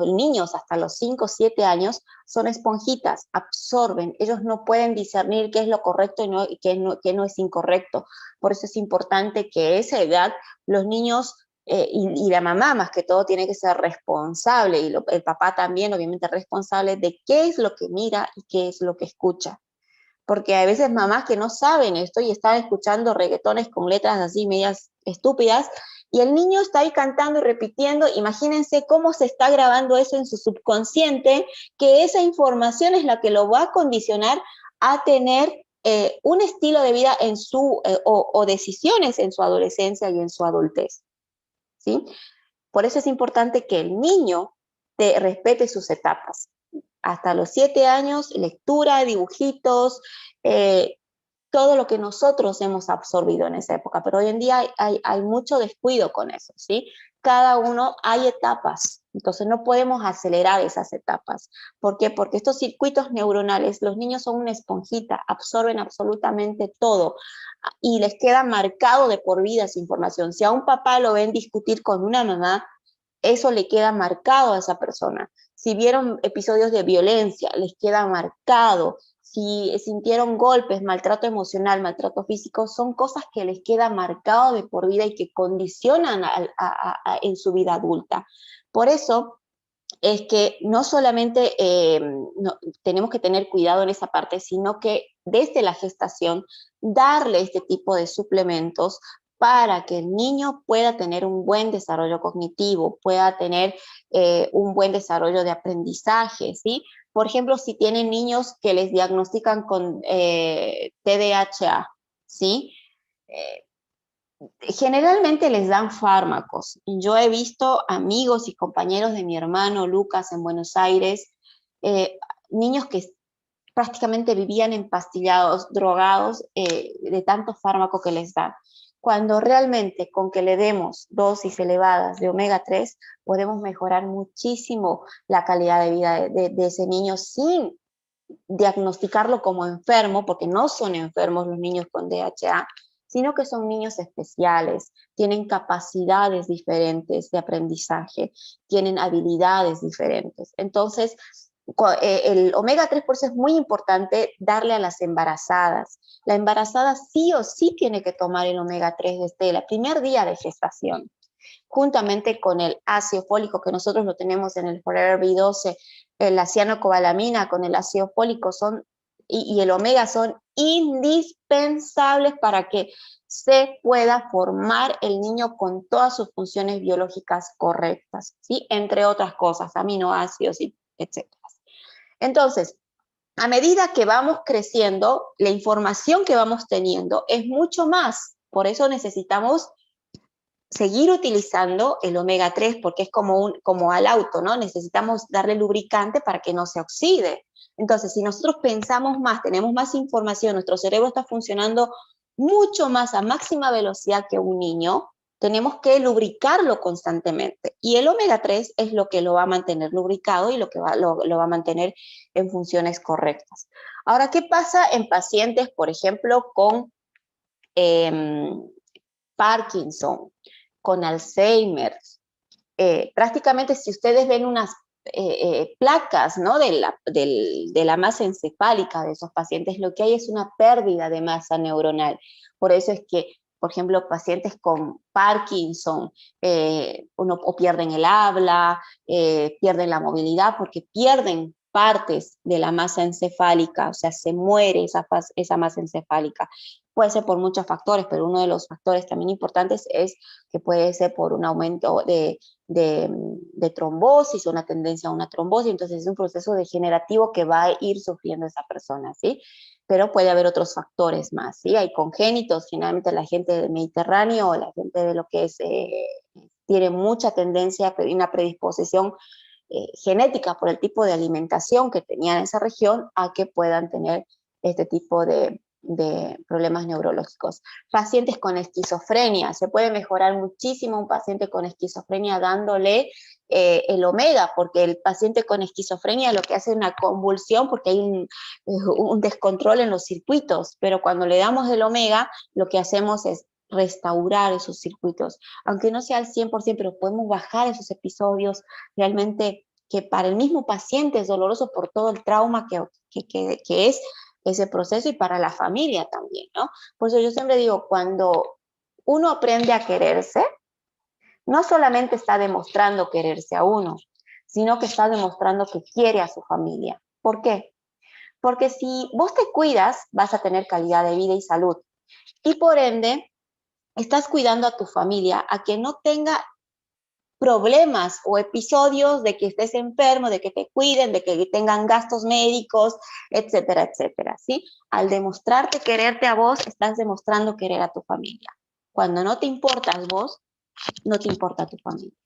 niños hasta los 5 o 7 años son esponjitas, absorben, ellos no pueden discernir qué es lo correcto y qué no es incorrecto. Por eso es importante que a esa edad los niños y la mamá más que todo tiene que ser responsable, y el papá también obviamente responsable de qué es lo que mira y qué es lo que escucha. Porque hay veces mamás que no saben esto y están escuchando reggaetones con letras así medias estúpidas, y el niño está ahí cantando y repitiendo. Imagínense cómo se está grabando eso en su subconsciente, que esa información es la que lo va a condicionar a tener un estilo de vida en o decisiones en su adolescencia y en su adultez, ¿sí? Por eso es importante que el niño respete sus etapas. Hasta los 7 años, lectura, dibujitos, todo lo que nosotros hemos absorbido en esa época. Pero hoy en día hay mucho descuido con eso, ¿sí? Cada uno, hay etapas, entonces no podemos acelerar esas etapas. ¿Por qué? Porque estos circuitos neuronales, los niños son una esponjita, absorben absolutamente todo y les queda marcado de por vida esa información. Si a un papá lo ven discutir con una mamá, eso le queda marcado a esa persona. Si vieron episodios de violencia, les queda marcado. Si sintieron golpes, maltrato emocional, maltrato físico, son cosas que les queda marcado de por vida y que condicionan en su vida adulta. Por eso es que no solamente tenemos que tener cuidado en esa parte, sino que desde la gestación darle este tipo de suplementos para que el niño pueda tener un buen desarrollo cognitivo, pueda tener un buen desarrollo de aprendizaje, ¿sí? Por ejemplo, si tienen niños que les diagnostican con TDAH, ¿sí? Eh, Generalmente les dan fármacos. Yo he visto amigos y compañeros de mi hermano Lucas en Buenos Aires, niños que prácticamente vivían empastillados, drogados de tanto fármaco que les dan. Cuando realmente con que le demos dosis elevadas de omega 3 podemos mejorar muchísimo la calidad de vida de ese niño sin diagnosticarlo como enfermo, porque no son enfermos los niños con DHA, sino que son niños especiales, tienen capacidades diferentes de aprendizaje, tienen habilidades diferentes. Entonces, el omega 3 por eso es muy importante darle a las embarazadas. La embarazada sí o sí tiene que tomar el omega 3 desde el primer día de gestación, juntamente con el ácido fólico que nosotros lo tenemos en el Forever B12, la cianocobalamina con el ácido fólico y el omega son indispensables para que se pueda formar el niño con todas sus funciones biológicas correctas, ¿sí? Entre otras cosas, aminoácidos, etc. Entonces, a medida que vamos creciendo, la información que vamos teniendo es mucho más. Por eso necesitamos seguir utilizando el omega 3 porque es como al auto, ¿no? Necesitamos darle lubricante para que no se oxide. Entonces, si nosotros pensamos más, tenemos más información, nuestro cerebro está funcionando mucho más a máxima velocidad que un niño, tenemos que lubricarlo constantemente. Y el omega 3 es lo que lo va a mantener lubricado y lo que lo va a mantener en funciones correctas. Ahora, ¿qué pasa en pacientes, por ejemplo, con Parkinson, con Alzheimer? Prácticamente si ustedes ven unas placas, ¿no? de la masa encefálica de esos pacientes, lo que hay es una pérdida de masa neuronal. Por eso es que, por ejemplo, pacientes con Parkinson o pierden el habla, pierden la movilidad porque pierden partes de la masa encefálica, o sea, se muere esa masa encefálica. Puede ser por muchos factores, pero uno de los factores también importantes es que puede ser por un aumento de trombosis, una tendencia a una trombosis, entonces es un proceso degenerativo que va a ir sufriendo esa persona, ¿sí? Pero puede haber otros factores más, ¿sí? Hay congénitos, generalmente la gente del Mediterráneo, la gente de lo que es, tiene mucha tendencia, una predisposición genética por el tipo de alimentación que tenían en esa región a que puedan tener este tipo de problemas neurológicos. Pacientes con esquizofrenia, se puede mejorar muchísimo un paciente con esquizofrenia dándole el omega, porque el paciente con esquizofrenia lo que hace es una convulsión porque hay un descontrol en los circuitos, pero cuando le damos el omega, lo que hacemos es restaurar esos circuitos, aunque no sea al 100%, pero podemos bajar esos episodios realmente que para el mismo paciente es doloroso por todo el trauma que es ese proceso y para la familia también, ¿no? Por eso yo siempre digo, cuando uno aprende a quererse, no solamente está demostrando quererse a uno, sino que está demostrando que quiere a su familia. ¿Por qué? Porque si vos te cuidas, vas a tener calidad de vida y salud. Y por ende, estás cuidando a tu familia a que no tenga problemas o episodios de que estés enfermo, de que te cuiden, de que tengan gastos médicos, etcétera, etcétera, ¿sí? Al demostrarte quererte a vos, estás demostrando querer a tu familia. Cuando no te importas vos, no te importa tu familia.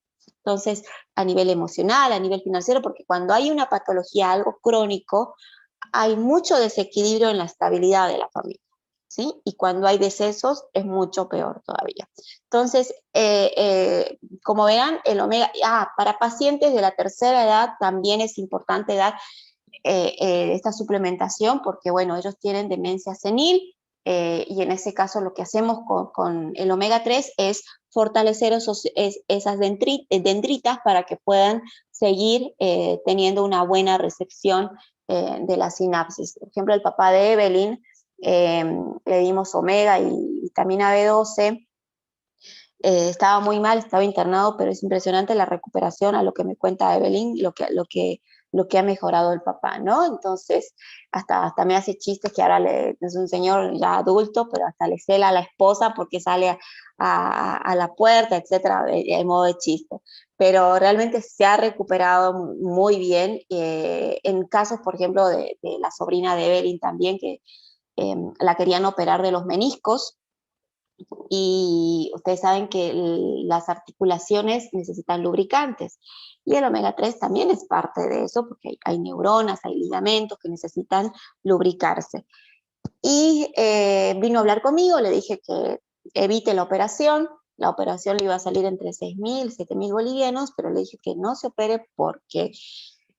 Entonces, a nivel emocional, a nivel financiero, porque cuando hay una patología, algo crónico, hay mucho desequilibrio en la estabilidad de la familia, ¿sí? Y cuando hay decesos es mucho peor todavía. Entonces, como verán, el omega, para pacientes de la tercera edad también es importante dar esta suplementación porque, bueno, ellos tienen demencia senil y en ese caso lo que hacemos con el omega 3 es fortalecer esas dendritas para que puedan seguir teniendo una buena recepción de la sinapsis. Por ejemplo, el papá de Evelyn, le dimos omega y vitamina B12, estaba muy mal, estaba internado, pero es impresionante la recuperación a lo que me cuenta Evelyn, lo lo que ha mejorado el papá, ¿no? Entonces, hasta me hace chistes que ahora es un señor ya adulto, pero hasta le cela a la esposa porque sale a la puerta, etcétera, en modo de chiste. Pero realmente se ha recuperado muy bien. En casos, por ejemplo, de la sobrina de Evelyn también, que la querían operar de los meniscos, y ustedes saben que las articulaciones necesitan lubricantes, y el omega 3 también es parte de eso, porque hay neuronas, hay ligamentos que necesitan lubricarse. Y vino a hablar conmigo, le dije que evite la operación le iba a salir entre 6.000 y 7.000 bolivianos, pero le dije que no se opere porque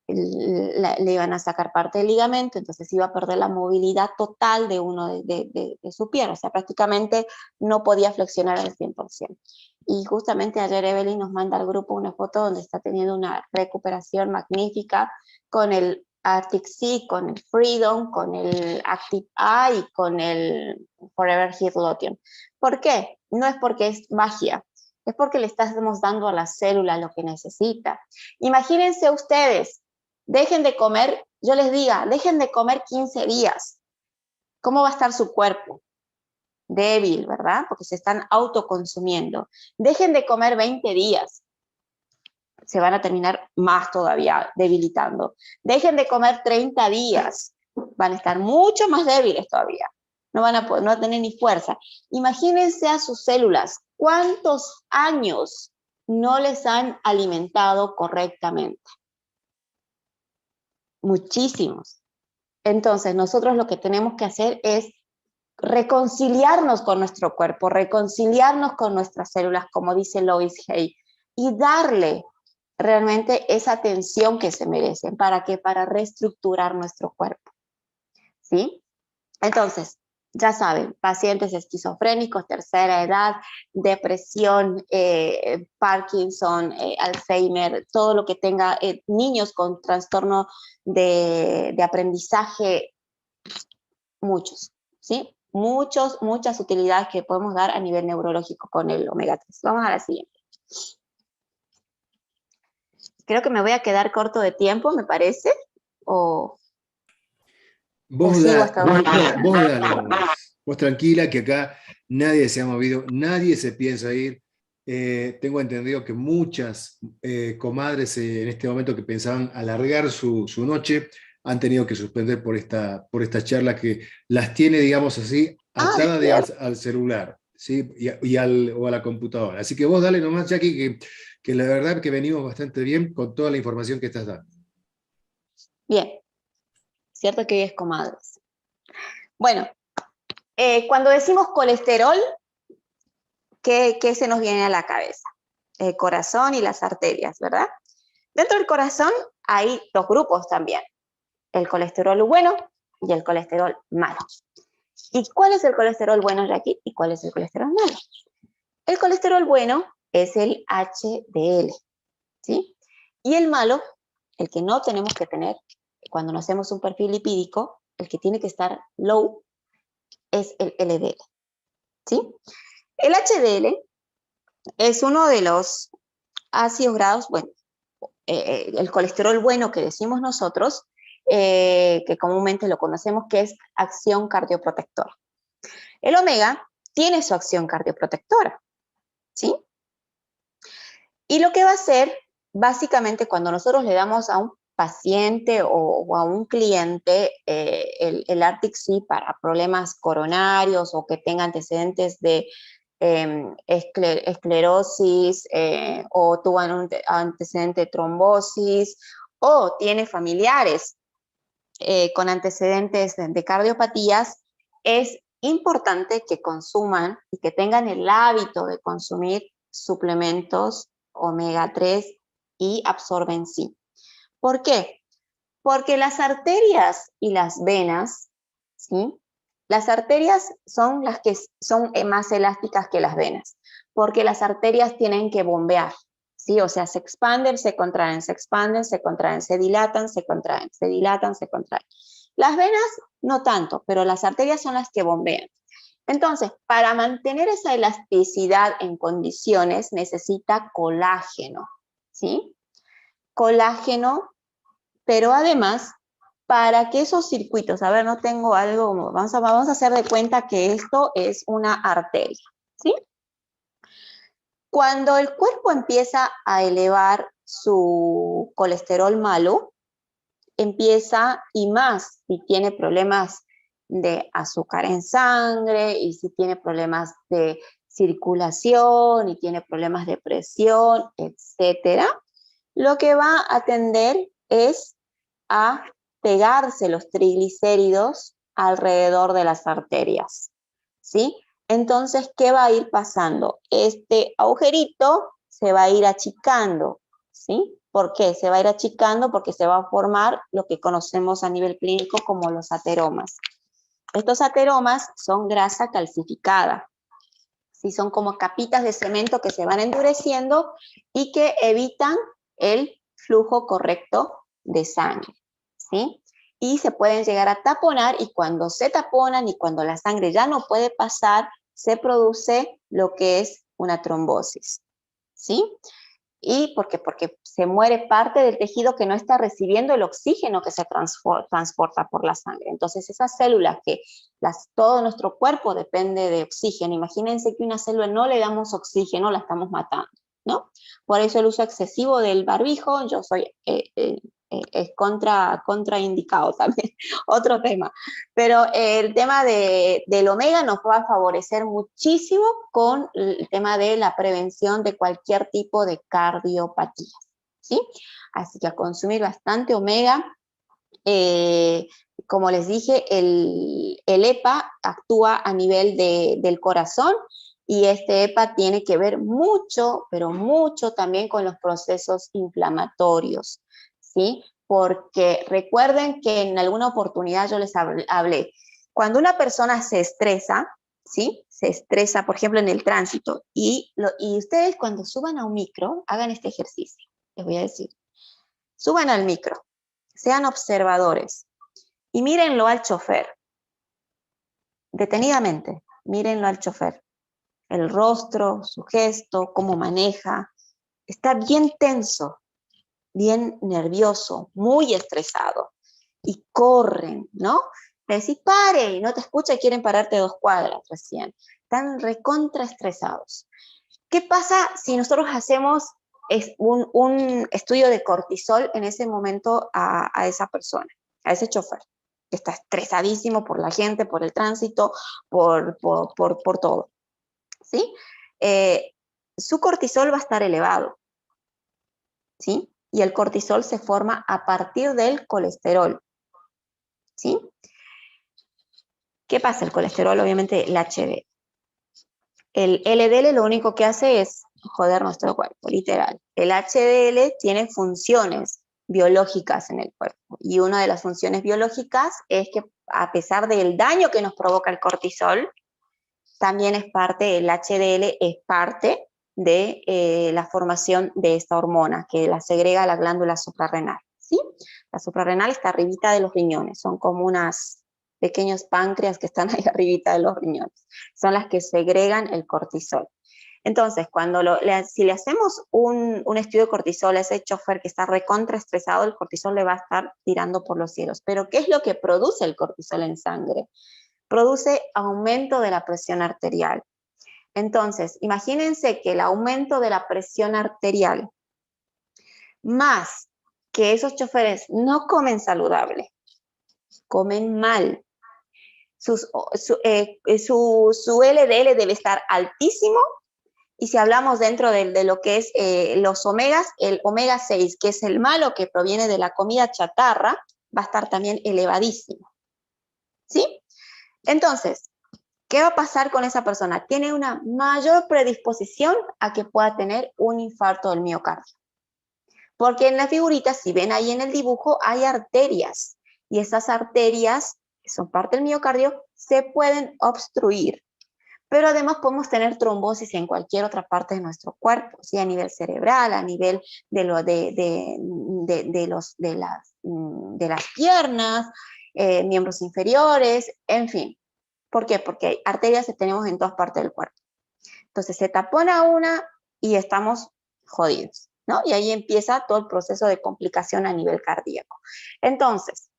le iban a sacar parte del ligamento, entonces iba a perder la movilidad total de uno de su pierna, o sea, prácticamente no podía flexionar al 100%. Y justamente ayer Evelyn nos manda al grupo una foto donde está teniendo una recuperación magnífica con el Arctic Sea, con el Freedom, con el Active Eye y con el Forever Heat Lotion. ¿Por qué? No es porque es magia, es porque le estamos dando a la célula lo que necesita. Imagínense ustedes, dejen de comer, yo les diga, dejen de comer 15 días. ¿Cómo va a estar su cuerpo? Débil, ¿verdad? Porque se están autoconsumiendo. Dejen de comer 20 días. Se van a terminar más todavía debilitando. Dejen de comer 30 días. Van a estar mucho más débiles todavía. No van a poder, no van a tener ni fuerza. Imagínense a sus células. ¿Cuántos años no les han alimentado correctamente? Muchísimos. Entonces, nosotros lo que tenemos que hacer es reconciliarnos con nuestro cuerpo, reconciliarnos con nuestras células, como dice Lois Hay, y darle realmente esa atención que se merecen. ¿Para qué? Para reestructurar nuestro cuerpo. ¿Sí? Entonces, ya saben, pacientes esquizofrénicos, tercera edad, depresión, Parkinson, Alzheimer, todo lo que tenga, niños con trastorno de aprendizaje, muchos, ¿sí? Muchas utilidades que podemos dar a nivel neurológico con el omega 3. Vamos a la siguiente. Creo que me voy a quedar corto de tiempo, me parece, o sigo hasta vos dale nomás. Vos tranquila que acá nadie se ha movido, nadie se piensa ir. Tengo entendido que muchas comadres en este momento que pensaban alargar su noche han tenido que suspender por esta charla que las tiene, digamos así, atadas al celular, ¿sí? O a la computadora. Así que vos dale nomás, Jackie, que la verdad que venimos bastante bien con toda la información que estás dando. Bien, cierto que hoy es comadres. Bueno, cuando decimos colesterol, ¿qué se nos viene a la cabeza? El corazón y las arterias, ¿verdad? Dentro del corazón hay dos grupos también, el colesterol bueno y el colesterol malo. ¿Y cuál es el colesterol bueno, Jackie? ¿Y cuál es el colesterol malo? El colesterol bueno es el HDL, ¿sí? Y el malo, el que no tenemos que tener cuando nos hacemos un perfil lipídico, el que tiene que estar low, es el LDL, ¿sí? El HDL es uno de los ácidos grasos, bueno, el colesterol bueno que decimos nosotros, que comúnmente lo conocemos, que es acción cardioprotectora. El omega tiene su acción cardioprotectora, ¿sí? Y lo que va a hacer, básicamente, cuando nosotros le damos a un paciente o a un cliente el Arctic Sea para problemas coronarios o que tenga antecedentes de esclerosis o tuvo un antecedente de trombosis o tiene familiares con antecedentes de cardiopatías, es importante que consuman y que tengan el hábito de consumir suplementos omega 3 y absorben-C. ¿Por qué? Porque las arterias y las venas, ¿sí? Las arterias son las que son más elásticas que las venas, porque las arterias tienen que bombear, ¿sí? O sea, se expanden, se contraen, se expanden, se contraen, se dilatan, se contraen, se dilatan, se contraen. Las venas no tanto, pero las arterias son las que bombean. Entonces, para mantener esa elasticidad en condiciones necesita colágeno, ¿sí? Colágeno pero además, para que esos circuitos, a ver, no tengo algo, vamos a hacer de cuenta que esto es una arteria, ¿sí? Cuando el cuerpo empieza a elevar su colesterol malo, empieza, y más si tiene problemas de azúcar en sangre, y si tiene problemas de circulación, y tiene problemas de presión, etcétera, lo que va a tender es a pegarse los triglicéridos alrededor de las arterias, ¿sí? Entonces, ¿qué va a ir pasando? Este agujerito se va a ir achicando, ¿sí? ¿Por qué? Se va a ir achicando porque se va a formar lo que conocemos a nivel clínico como los ateromas. Estos ateromas son grasa calcificada, ¿sí? Son como capitas de cemento que se van endureciendo y que evitan el flujo correcto de sangre, ¿sí? Y se pueden llegar a taponar, y cuando se taponan y cuando la sangre ya no puede pasar, se produce lo que es una trombosis, ¿sí? ¿Y por qué? Porque se muere parte del tejido que no está recibiendo el oxígeno que se transporta por la sangre. Entonces, esas células que todo nuestro cuerpo depende de oxígeno. Imagínense que una célula no le damos oxígeno, la estamos matando, ¿no? Por eso el uso excesivo del barbijo, yo soy es contraindicado también, otro tema. Pero el tema del omega nos va a favorecer muchísimo con el tema de la prevención de cualquier tipo de cardiopatía, ¿sí? Así que a consumir bastante omega. Como les dije, el EPA actúa a nivel del corazón, y este EPA tiene que ver mucho, pero mucho también con los procesos inflamatorios, ¿sí? Porque recuerden que en alguna oportunidad yo les hablé, cuando una persona se estresa, ¿sí? Se estresa, por ejemplo, en el tránsito, y ustedes cuando suban a un micro, hagan este ejercicio, les voy a decir, suban al micro, sean observadores y mírenlo al chofer, detenidamente, mírenlo al chofer, el rostro, su gesto, cómo maneja, está bien tenso, bien nervioso, muy estresado, y corren, ¿no? Le decís, pare, y no te escucha y quieren pararte 2 cuadras recién, están recontra estresados. ¿Qué pasa si nosotros hacemos un estudio de cortisol en ese momento a esa persona, a ese chofer, que está estresadísimo por la gente, por el tránsito, por todo, ¿sí? Su cortisol va a estar elevado, ¿sí? Y el cortisol se forma a partir del colesterol, ¿sí? ¿Qué pasa? El colesterol, obviamente, el HDL. El LDL lo único que hace es joder nuestro cuerpo, literal. El HDL tiene funciones biológicas en el cuerpo, y una de las funciones biológicas es que, a pesar del daño que nos provoca el cortisol, también es parte, el HDL es parte de la formación de esta hormona, que la segrega la glándula suprarrenal, ¿sí? La suprarrenal está arribita de los riñones, son como unas pequeños páncreas que están ahí arribita de los riñones, son las que segregan el cortisol. Entonces, si le hacemos un estudio de cortisol a ese chofer que está recontraestresado, el cortisol le va a estar tirando por los cielos. Pero ¿qué es lo que produce el cortisol en sangre? Produce aumento de la presión arterial. Entonces, imagínense que el aumento de la presión arterial, más que esos choferes no comen saludable, comen mal, su LDL debe estar altísimo, y si hablamos dentro de lo que es los omegas, el omega 6, que es el malo que proviene de la comida chatarra, va a estar también elevadísimo, ¿sí? Entonces, ¿qué va a pasar con esa persona? Tiene una mayor predisposición a que pueda tener un infarto del miocardio. Porque en la figurita, si ven ahí en el dibujo, hay arterias, y esas arterias, que son parte del miocardio, se pueden obstruir. Pero además podemos tener trombosis en cualquier otra parte de nuestro cuerpo, ¿sí? A nivel cerebral, a nivel de las piernas, miembros inferiores, en fin. ¿Por qué? Porque arterias tenemos en todas partes del cuerpo. Entonces se tapona una y estamos jodidos. ¿no? Y ahí empieza todo el proceso de complicación a nivel cardíaco. Entonces,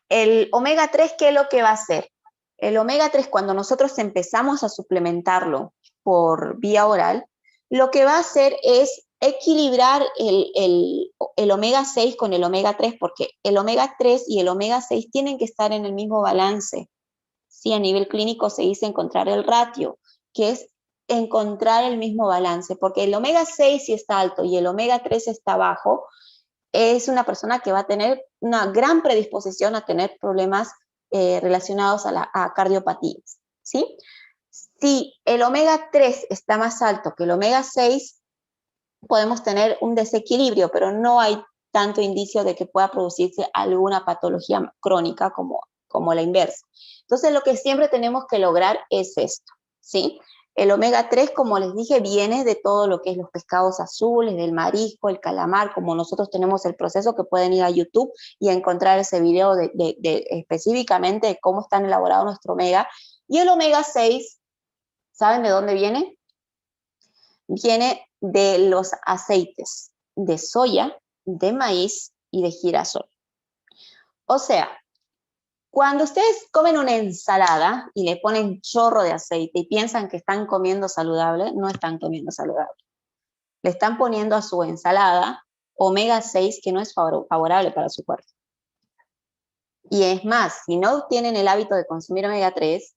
el omega 3, ¿qué es lo que va a hacer? El omega 3, cuando nosotros empezamos a suplementarlo por vía oral, lo que va a hacer es equilibrar el omega 6 con el omega 3, porque el omega 3 y el omega 6 tienen que estar en el mismo balance. Sí, a nivel clínico se dice encontrar el ratio, que es encontrar el mismo balance, porque el omega 6 si está alto y el omega 3 está bajo, es una persona que va a tener una gran predisposición a tener problemas relacionados a cardiopatías, ¿sí? Si el omega 3 está más alto que el omega 6, podemos tener un desequilibrio, pero no hay tanto indicio de que pueda producirse alguna patología crónica como la inversa. Entonces, lo que siempre tenemos que lograr es esto, ¿sí? El omega 3, como les dije, viene de todo lo que es los pescados azules, del marisco, el calamar, como nosotros tenemos el proceso, que pueden ir a YouTube y encontrar ese video específicamente de cómo están elaborados nuestro omega. Y el omega 6, ¿saben de dónde viene? Viene de los aceites de soya, de maíz y de girasol. O sea, cuando ustedes comen una ensalada y le ponen chorro de aceite y piensan que están comiendo saludable, no están comiendo saludable. Le están poniendo a su ensalada omega 6 que no es favorable para su cuerpo. Y es más, si no tienen el hábito de consumir omega 3,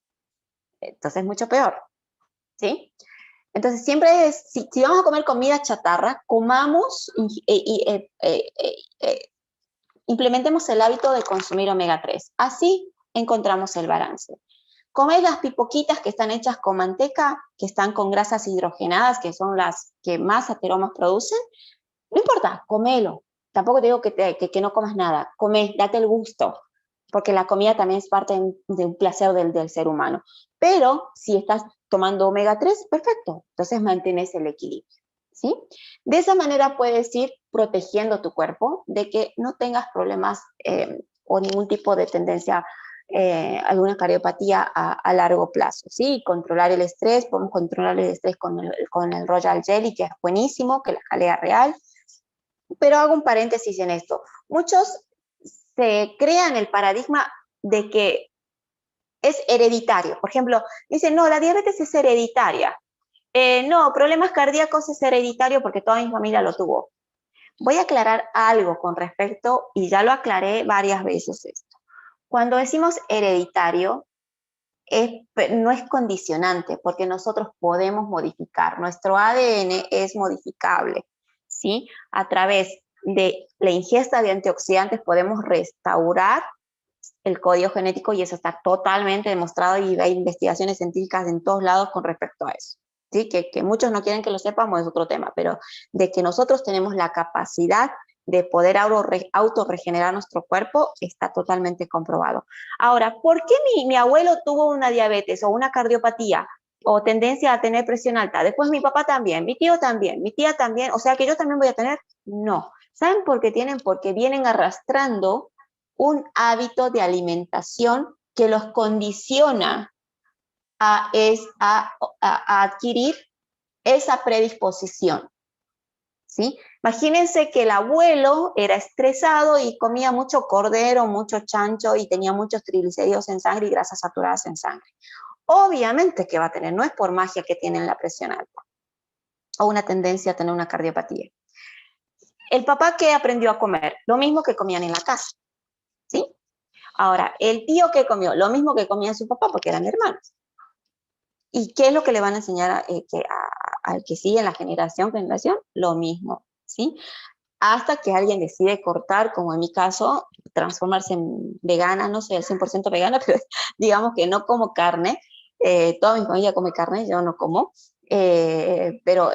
entonces es mucho peor, ¿sí? Entonces siempre es, si vamos a comer comida chatarra, comamos implementemos el hábito de consumir omega 3. Así encontramos el balance. Comer las pipoquitas que están hechas con manteca, que están con grasas hidrogenadas, que son las que más ateromas producen, no importa, comelo. Tampoco te digo que no comas nada. Come, date el gusto, porque la comida también es parte de un placer del ser humano. Pero si estás tomando omega 3, perfecto. Entonces mantienes el equilibrio, ¿sí? De esa manera puedes ir protegiendo tu cuerpo de que no tengas problemas o ningún tipo de tendencia, alguna cardiopatía a largo plazo, ¿sí? Controlar el estrés, podemos controlar el estrés con el Royal Jelly, que es buenísimo, que la jalea real. Pero hago un paréntesis en esto. Muchos se crean el paradigma de que es hereditario. Por ejemplo, dicen, no, la diabetes es hereditaria. No, problemas cardíacos es hereditario porque toda mi familia lo tuvo. Voy a aclarar algo con respecto, y ya lo aclaré varias veces esto. Cuando decimos hereditario, no es condicionante, porque nosotros podemos modificar. Nuestro ADN es modificable, ¿sí? A través de la ingesta de antioxidantes podemos restaurar el código genético, y eso está totalmente demostrado, y hay investigaciones científicas en todos lados con respecto a eso. ¿Sí? Que muchos no quieren que lo sepamos es otro tema, pero de que nosotros tenemos la capacidad de poder autorregenerar nuestro cuerpo está totalmente comprobado. Ahora, ¿por qué mi abuelo tuvo una diabetes o una cardiopatía o tendencia a tener presión alta? Después mi papá también, mi tío también, mi tía también, o sea que yo también voy a tener. No. ¿Saben por qué tienen? Porque vienen arrastrando un hábito de alimentación que los condiciona a adquirir esa predisposición, ¿sí? Imagínense que el abuelo era estresado y comía mucho cordero, mucho chancho, y tenía muchos triglicéridos en sangre y grasas saturadas en sangre. Obviamente que va a tener, no es por magia que tienen la presión alta o una tendencia a tener una cardiopatía. El papá, ¿qué aprendió a comer? Lo mismo que comían en la casa, ¿sí? Ahora, el tío, ¿qué comió? Lo mismo que comía su papá, porque eran hermanos. ¿Y qué es lo que le van a enseñar al que sigue en la generación? Lo mismo, ¿sí? Hasta que alguien decide cortar, como en mi caso, transformarse en vegana. No soy al 100% vegana, pero digamos que no como carne. Toda mi familia come carne, yo no como. Pero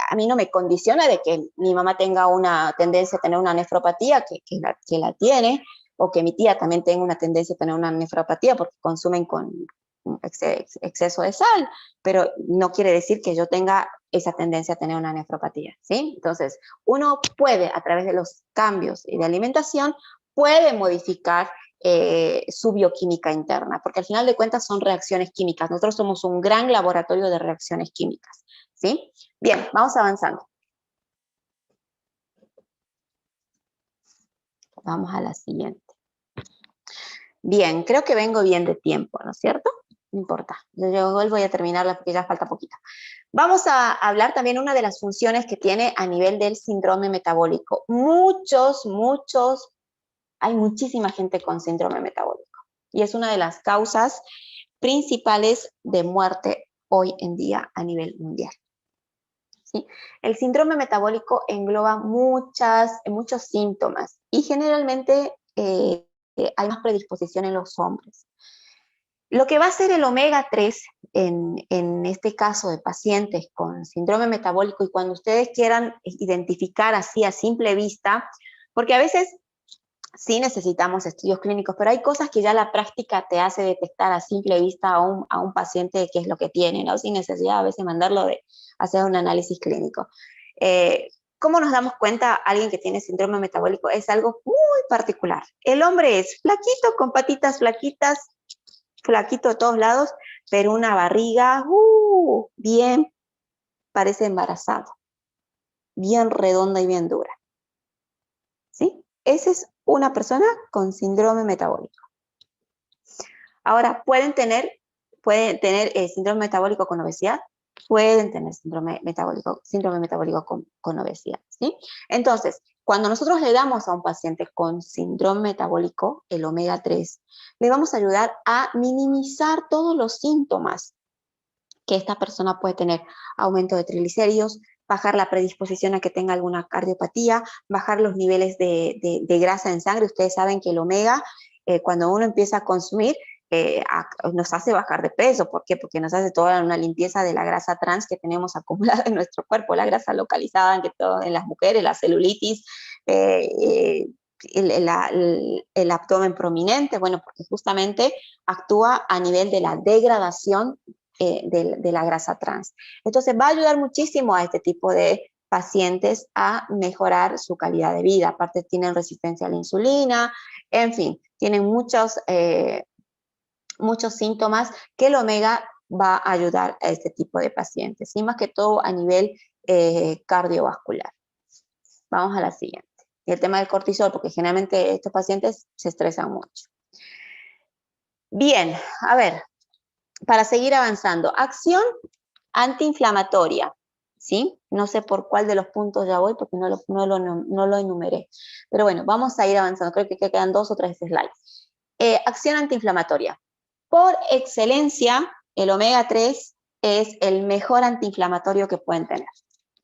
a mí no me condiciona de que mi mamá tenga una tendencia a tener una nefropatía, que la tiene, o que mi tía también tenga una tendencia a tener una nefropatía porque consumen con exceso de sal, pero no quiere decir que yo tenga esa tendencia a tener una nefropatía, ¿sí? Entonces, uno puede, a través de los cambios de alimentación, puede modificar su bioquímica interna, porque al final de cuentas son reacciones químicas. Nosotros somos un gran laboratorio de reacciones químicas, ¿sí? Bien, vamos avanzando. Vamos a la siguiente. Bien, creo que vengo bien de tiempo, ¿no es cierto? No importa, yo voy a terminarla porque ya falta poquito. Vamos a hablar también una de las funciones que tiene a nivel del síndrome metabólico. Hay muchísima gente con síndrome metabólico y es una de las causas principales de muerte hoy en día a nivel mundial. ¿Sí? El síndrome metabólico engloba muchos síntomas y generalmente hay más predisposición en los hombres. Lo que va a hacer el omega 3 en este caso de pacientes con síndrome metabólico, y cuando ustedes quieran identificar así a simple vista, porque a veces sí necesitamos estudios clínicos, pero hay cosas que ya la práctica te hace detectar a simple vista a un paciente qué es lo que tiene, ¿no? Sin necesidad a veces mandarlo de hacer un análisis clínico. ¿Cómo nos damos cuenta alguien que tiene síndrome metabólico? Es algo muy particular. El hombre es flaquito, con patitas flaquitas, flaquito de todos lados, pero una barriga bien, parece embarazado, bien redonda y bien dura. ¿Sí? Esa es una persona con síndrome metabólico. Ahora, pueden tener síndrome metabólico con obesidad, pueden tener síndrome metabólico con obesidad, ¿sí? Entonces, cuando nosotros le damos a un paciente con síndrome metabólico el omega 3, le vamos a ayudar a minimizar todos los síntomas que esta persona puede tener: aumento de triglicéridos, bajar la predisposición a que tenga alguna cardiopatía, bajar los niveles de grasa en sangre. Ustedes saben que el omega, cuando uno empieza a consumir, nos hace bajar de peso. ¿Por qué? Porque nos hace toda una limpieza de la grasa trans que tenemos acumulada en nuestro cuerpo, la grasa localizada en las mujeres, la celulitis, el abdomen prominente, bueno, porque justamente actúa a nivel de la degradación de la grasa trans. Entonces va a ayudar muchísimo a este tipo de pacientes a mejorar su calidad de vida. Aparte tienen resistencia a la insulina, en fin, tienen muchos síntomas que el omega va a ayudar a este tipo de pacientes, y más que todo a nivel cardiovascular. Vamos a la siguiente. Y el tema del cortisol, porque generalmente estos pacientes se estresan mucho. Bien, a ver, para seguir avanzando, acción antiinflamatoria, ¿sí? No sé por cuál de los puntos ya voy porque no lo enumeré. Pero bueno, vamos a ir avanzando. Creo que quedan 2 o 3 slides. Acción antiinflamatoria. Por excelencia, el omega 3 es el mejor antiinflamatorio que pueden tener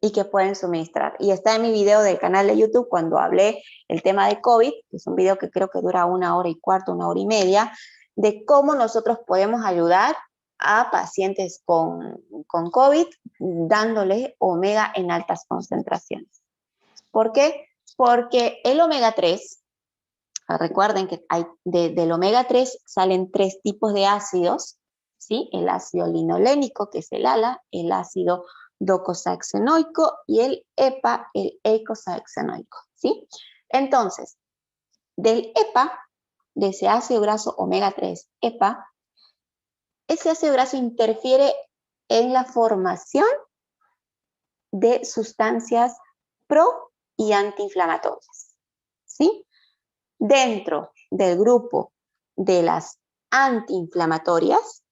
y que pueden suministrar. Y está en mi video del canal de YouTube cuando hablé el tema de COVID, que es un video que creo que dura 1 hora y cuarto, 1 hora y media, de cómo nosotros podemos ayudar a pacientes con COVID dándole omega en altas concentraciones. ¿Por qué? Porque el omega 3, recuerden que del omega 3 salen 3 tipos de ácidos, ¿sí? El ácido linolénico, que es el ALA, el ácido docosahexaenoico y el EPA, el eicosahexaenoico, ¿sí? Entonces, del EPA, de ese ácido graso omega 3, EPA, ese ácido graso interfiere en la formación de sustancias pro y antiinflamatorias, ¿sí? Dentro del grupo de las antiinflamatorias,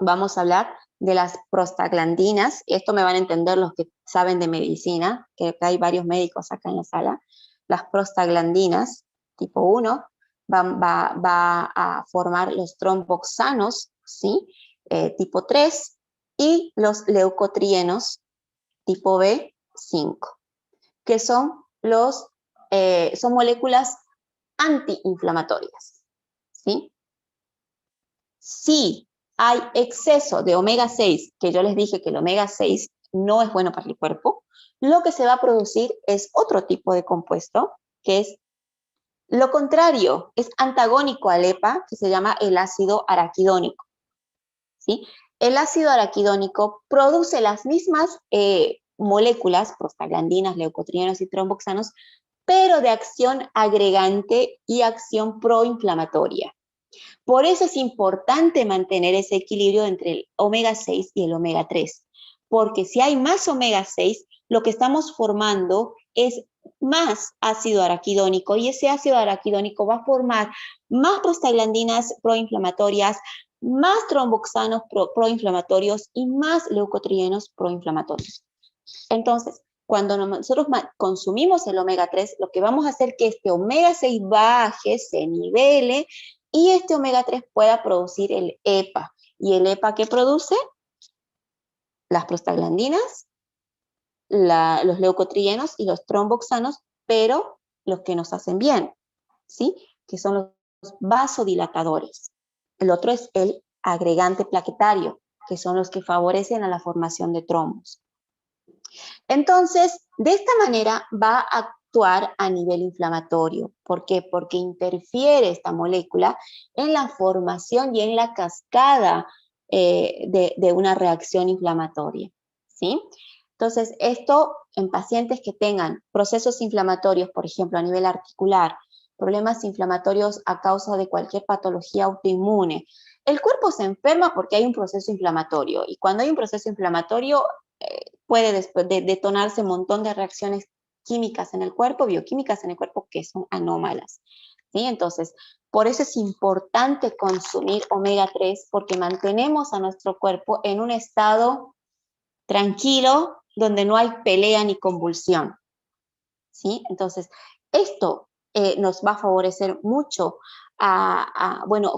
vamos a hablar de las prostaglandinas. Esto me van a entender los que saben de medicina, que acá hay varios médicos acá en la sala. Las prostaglandinas tipo 1 va a formar los tromboxanos, ¿sí? Tipo 3, y los leucotrienos tipo B5, que son moléculas antiinflamatorias, ¿sí? Si hay exceso de omega 6, que yo les dije que el omega 6 no es bueno para el cuerpo, lo que se va a producir es otro tipo de compuesto, que es lo contrario, es antagónico al EPA, que se llama el ácido araquidónico, ¿sí? El ácido araquidónico produce las mismas moléculas, prostaglandinas, leucotrienos y tromboxanos, pero de acción agregante y acción proinflamatoria. Por eso es importante mantener ese equilibrio entre el omega 6 y el omega 3, porque si hay más omega 6, lo que estamos formando es más ácido araquidónico, y ese ácido araquidónico va a formar más prostaglandinas proinflamatorias, más tromboxanos proinflamatorios y más leucotrienos proinflamatorios. Entonces, cuando nosotros consumimos el omega 3, lo que vamos a hacer es que este omega 6 baje, se nivele, y este omega 3 pueda producir el EPA. ¿Y el EPA qué produce? Las prostaglandinas, los leucotrienos y los tromboxanos, pero los que nos hacen bien, ¿sí? Que son los vasodilatadores. El otro es el agregante plaquetario, que son los que favorecen a la formación de trombos. Entonces, de esta manera va a actuar a nivel inflamatorio. ¿Por qué? Porque interfiere esta molécula en la formación y en la cascada de una reacción inflamatoria, ¿sí? Entonces, esto en pacientes que tengan procesos inflamatorios, por ejemplo, a nivel articular, problemas inflamatorios a causa de cualquier patología autoinmune. El cuerpo se enferma porque hay un proceso inflamatorio, y cuando hay un proceso inflamatorio puede detonarse un montón de reacciones químicas en el cuerpo, bioquímicas en el cuerpo, que son anómalas, ¿sí? Entonces, por eso es importante consumir omega 3, porque mantenemos a nuestro cuerpo en un estado tranquilo, donde no hay pelea ni convulsión, ¿sí? Entonces, esto nos va a favorecer mucho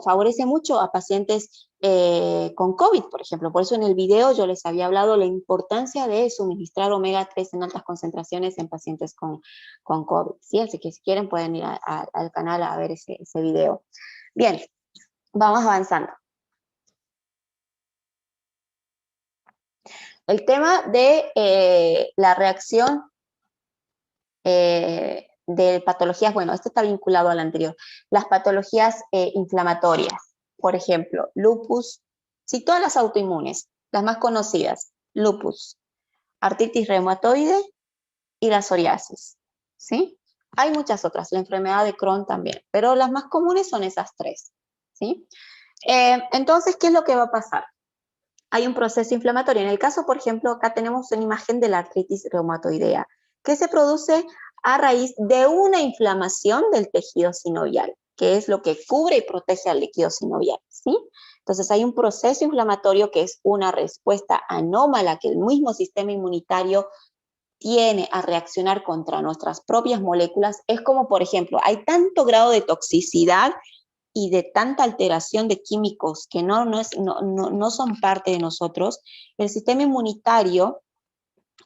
favorece mucho a pacientes con COVID, por ejemplo. Por eso en el video yo les había hablado la importancia de suministrar omega 3 en altas concentraciones en pacientes con COVID, ¿sí? Así que si quieren pueden ir al canal a ver ese video. Bien, vamos avanzando. El tema de la reacción de patologías, bueno, esto está vinculado al anterior, las patologías inflamatorias, por ejemplo, lupus, sí, todas las autoinmunes, las más conocidas, lupus, artritis reumatoide y la psoriasis, ¿sí? Hay muchas otras, la enfermedad de Crohn también, pero las más comunes son esas tres, ¿sí? Entonces, ¿qué es lo que va a pasar? Hay un proceso inflamatorio. En el caso, por ejemplo, acá tenemos una imagen de la artritis reumatoidea, que se produce a raíz de una inflamación del tejido sinovial, que es lo que cubre y protege al líquido sinovial, ¿sí? Entonces hay un proceso inflamatorio que es una respuesta anómala que el mismo sistema inmunitario tiene a reaccionar contra nuestras propias moléculas. Es como, por ejemplo, hay tanto grado de toxicidad y de tanta alteración de químicos que no son parte de nosotros, el sistema inmunitario,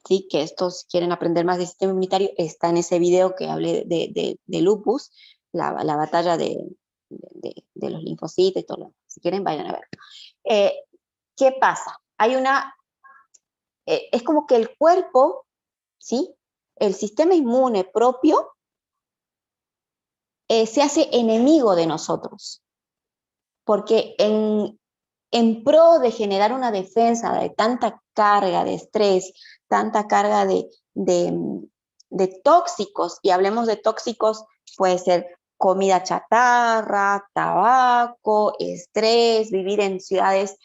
¿sí? Que estos quieren aprender más del sistema inmunitario, está en ese video que hablé de lupus, la batalla de los linfocitos y todo lo. Si quieren, vayan a ver. ¿Qué pasa? Es como que el cuerpo, ¿sí? El sistema inmune propio se hace enemigo de nosotros, porque en pro de generar una defensa de tanta carga de estrés, tanta carga de tóxicos, y hablemos de tóxicos, puede ser comida chatarra, tabaco, estrés, vivir en ciudades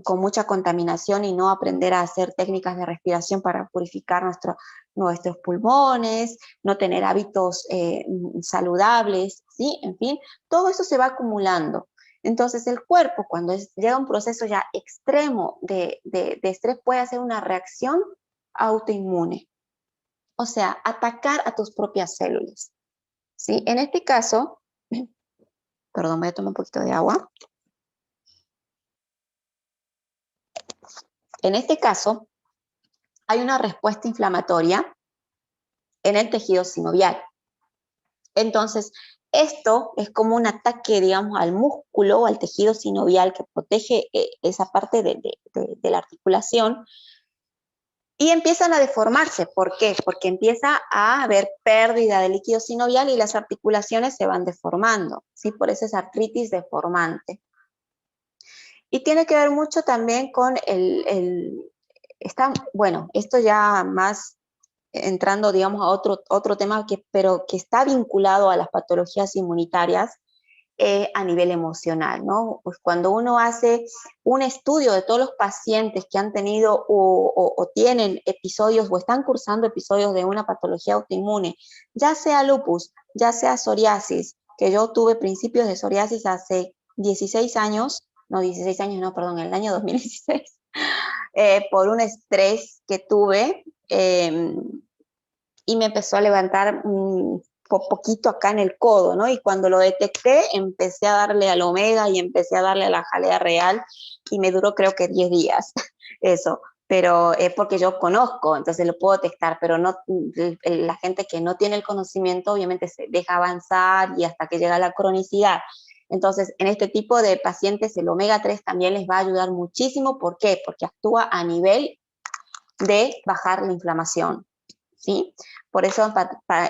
con mucha contaminación y no aprender a hacer técnicas de respiración para purificar nuestros pulmones, no tener hábitos saludables, ¿sí? En fin, todo eso se va acumulando. Entonces el cuerpo, cuando llega a un proceso ya extremo de estrés, puede hacer una reacción autoinmune, o sea, atacar a tus propias células, ¿sí? En este caso, perdón, voy a tomar un poquito de agua. En este caso, hay una respuesta inflamatoria en el tejido sinovial. Entonces, esto es como un ataque, digamos, al músculo o al tejido sinovial que protege esa parte de la articulación, y empiezan a deformarse. ¿Por qué? Porque empieza a haber pérdida de líquido sinovial y las articulaciones se van deformando, ¿sí? Por eso es artritis deformante. Y tiene que ver mucho también con bueno, esto ya más entrando, digamos, a otro tema, pero que está vinculado a las patologías inmunitarias, a nivel emocional, ¿no? Pues cuando uno hace un estudio de todos los pacientes que han tenido o tienen episodios o están cursando episodios de una patología autoinmune, ya sea lupus, ya sea psoriasis, que yo tuve principios de psoriasis hace 16 años, no, 16 años no, perdón, en el año 2016, por un estrés que tuve, y me empezó a levantar poquito acá en el codo, ¿no? Y cuando lo detecté, empecé a darle al omega y empecé a darle a la jalea real, y me duró creo que 10 días, eso. Pero es porque yo conozco, entonces lo puedo detectar, pero no, la gente que no tiene el conocimiento obviamente se deja avanzar y hasta que llega la cronicidad. Entonces, en este tipo de pacientes el omega 3 también les va a ayudar muchísimo. ¿Por qué? Porque actúa a nivel de bajar la inflamación, ¿sí? Por eso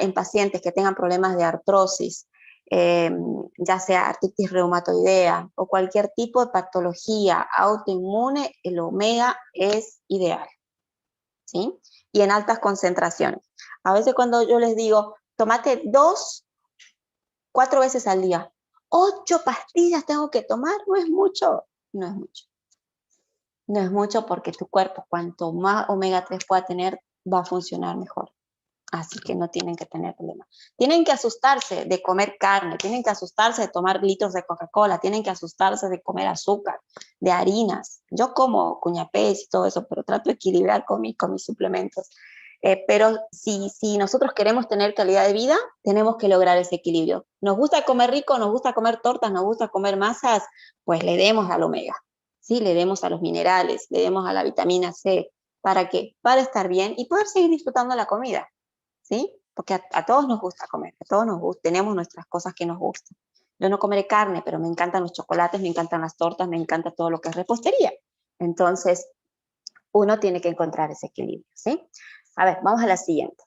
en pacientes que tengan problemas de artrosis, ya sea artritis reumatoidea o cualquier tipo de patología autoinmune, el omega es ideal, ¿sí? Y en altas concentraciones. A veces cuando yo les digo, tomate 4 veces al día, 8 pastillas tengo que tomar, no es mucho, no es mucho. No es mucho porque tu cuerpo, cuanto más omega 3 pueda tener, va a funcionar mejor. Así que no tienen que tener problema. Tienen que asustarse de comer carne, tienen que asustarse de tomar litros de Coca-Cola, tienen que asustarse de comer azúcar, de harinas. Yo como cuñapés y todo eso, pero trato de equilibrar con mis suplementos. Pero si nosotros queremos tener calidad de vida, tenemos que lograr ese equilibrio. Nos gusta comer rico, nos gusta comer tortas, nos gusta comer masas, pues le demos al omega, ¿sí? Le demos a los minerales, le demos a la vitamina C. ¿Para qué? Para estar bien y poder seguir disfrutando la comida, ¿sí? Porque a todos nos gusta comer, a todos nos gusta, tenemos nuestras cosas que nos gustan. Yo no comeré carne, pero me encantan los chocolates, me encantan las tortas, me encanta todo lo que es repostería. Entonces, uno tiene que encontrar ese equilibrio, ¿sí? A ver, vamos a la siguiente.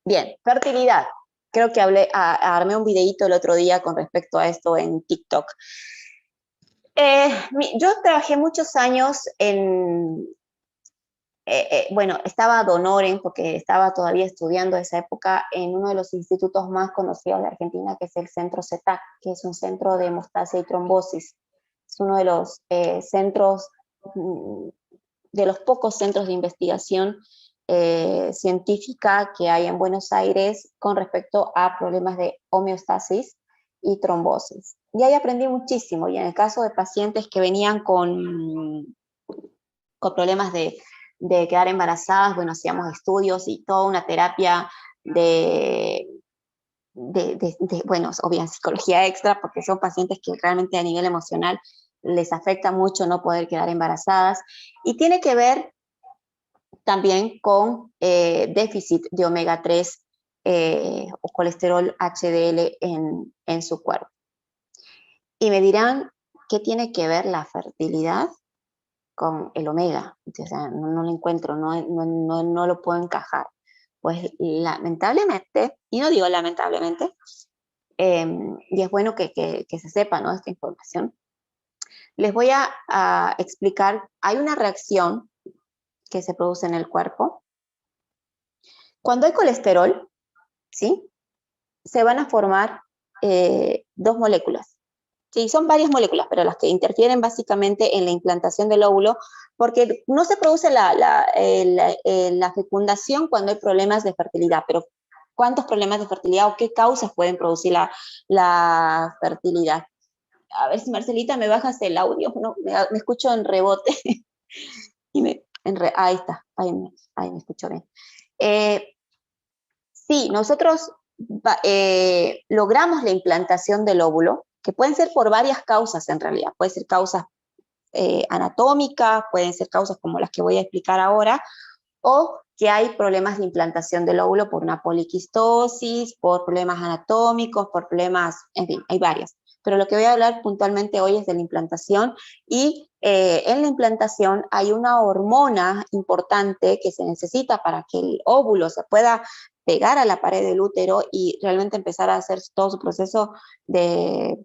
Bien, fertilidad. Creo que armé un videito el otro día con respecto a esto en TikTok. Yo trabajé muchos años bueno, estaba de honoren porque estaba todavía estudiando esa época en uno de los institutos más conocidos de Argentina, que es el Centro CETAC, que es un centro de hemostasia y trombosis. Es uno de los centros, de los pocos centros de investigación científica que hay en Buenos Aires con respecto a problemas de homeostasis y trombosis. Y ahí aprendí muchísimo, y en el caso de pacientes que venían con problemas de quedar embarazadas, bueno, hacíamos estudios y toda una terapia bueno, obviamente psicología extra, porque son pacientes que realmente a nivel emocional les afecta mucho no poder quedar embarazadas, y tiene que ver también con déficit de omega 3 o colesterol HDL en su cuerpo. Y me dirán, ¿qué tiene que ver la fertilidad con el omega? O sea, no lo encuentro, no lo puedo encajar. Pues lamentablemente, y no digo lamentablemente, y es bueno que se sepa, ¿no?, esta información, les voy a explicar. Hay una reacción que se produce en el cuerpo. Cuando hay colesterol, ¿sí?, se van a formar 2 moléculas. Sí, son varias moléculas, pero las que interfieren básicamente en la implantación del óvulo, porque no se produce la fecundación cuando hay problemas de fertilidad, pero ¿cuántos problemas de fertilidad o qué causas pueden producir la fertilidad? A ver si Marcelita me bajas el audio, no, me escucho en rebote. Ahí está, ahí me escucho bien. Sí, nosotros logramos la implantación del óvulo, que pueden ser por varias causas en realidad. Pueden ser causas anatómicas, pueden ser causas como las que voy a explicar ahora, o que hay problemas de implantación del óvulo por una poliquistosis, por problemas anatómicos, por problemas, en fin, hay varias. Pero lo que voy a hablar puntualmente hoy es de la implantación, y en la implantación hay una hormona importante que se necesita para que el óvulo se pueda pegar a la pared del útero y realmente empezar a hacer todo su proceso de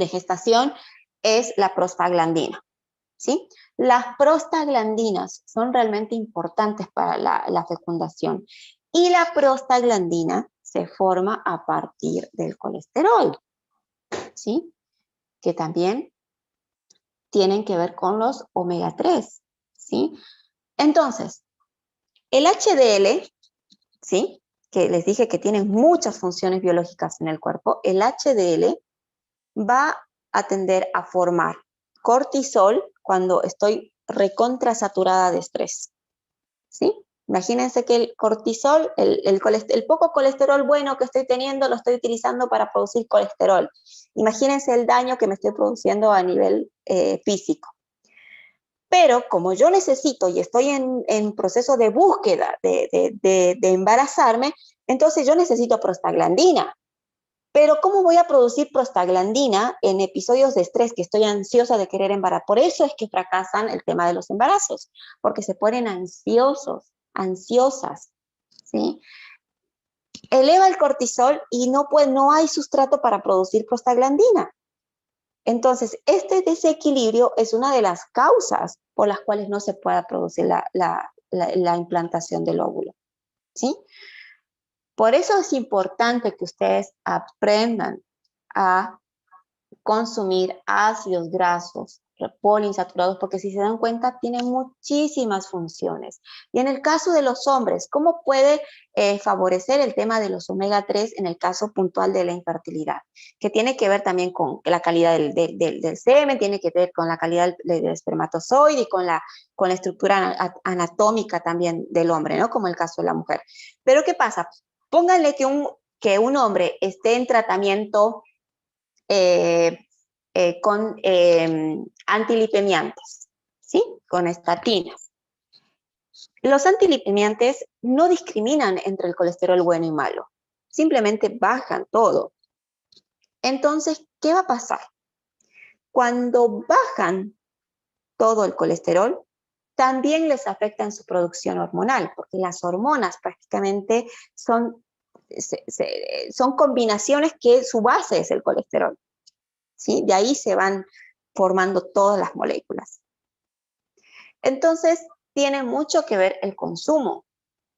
gestación, es la prostaglandina, ¿sí? Las prostaglandinas son realmente importantes para la fecundación, y la prostaglandina se forma a partir del colesterol. ¿sí? Que también tienen que ver con los omega 3, ¿sí? Entonces, el HDL, ¿sí? Que les dije que tiene muchas funciones biológicas en el cuerpo, el HDL va a tender a formar cortisol cuando estoy recontrasaturada de estrés, ¿sí? Imagínense que el cortisol, el poco colesterol bueno que estoy teniendo, lo estoy utilizando para producir colesterol. Imagínense el daño que me estoy produciendo a nivel físico. Pero como yo necesito y estoy en proceso de búsqueda de embarazarme, entonces yo necesito prostaglandina. Pero ¿cómo voy a producir prostaglandina en episodios de estrés que estoy ansiosa de querer embarazar? Por eso es que fracasan el tema de los embarazos, porque se ponen ansiosos, ansiosas, ¿sí? Eleva el cortisol y no hay sustrato para producir prostaglandina. Entonces, este desequilibrio es una de las causas por las cuales no se pueda producir la implantación del óvulo, ¿sí? Por eso es importante que ustedes aprendan a consumir ácidos grasos poliinsaturados, porque si se dan cuenta, tienen muchísimas funciones. Y en el caso de los hombres, ¿cómo puede favorecer el tema de los omega 3 en el caso puntual de la infertilidad? Que tiene que ver también con la calidad del semen, tiene que ver con la calidad del espermatozoide y con la estructura anatómica también del hombre, ¿no? Como el caso de la mujer. Pero ¿qué pasa? Pónganle que un hombre esté en tratamiento con antilipemiantes, ¿sí? Con estatinas. Los antilipemiantes no discriminan entre el colesterol bueno y malo, simplemente bajan todo. Entonces, ¿qué va a pasar? Cuando bajan todo el colesterol, también les afecta en su producción hormonal, porque las hormonas prácticamente son combinaciones que su base es el colesterol, ¿sí? De ahí se van formando todas las moléculas. Entonces, tiene mucho que ver el consumo,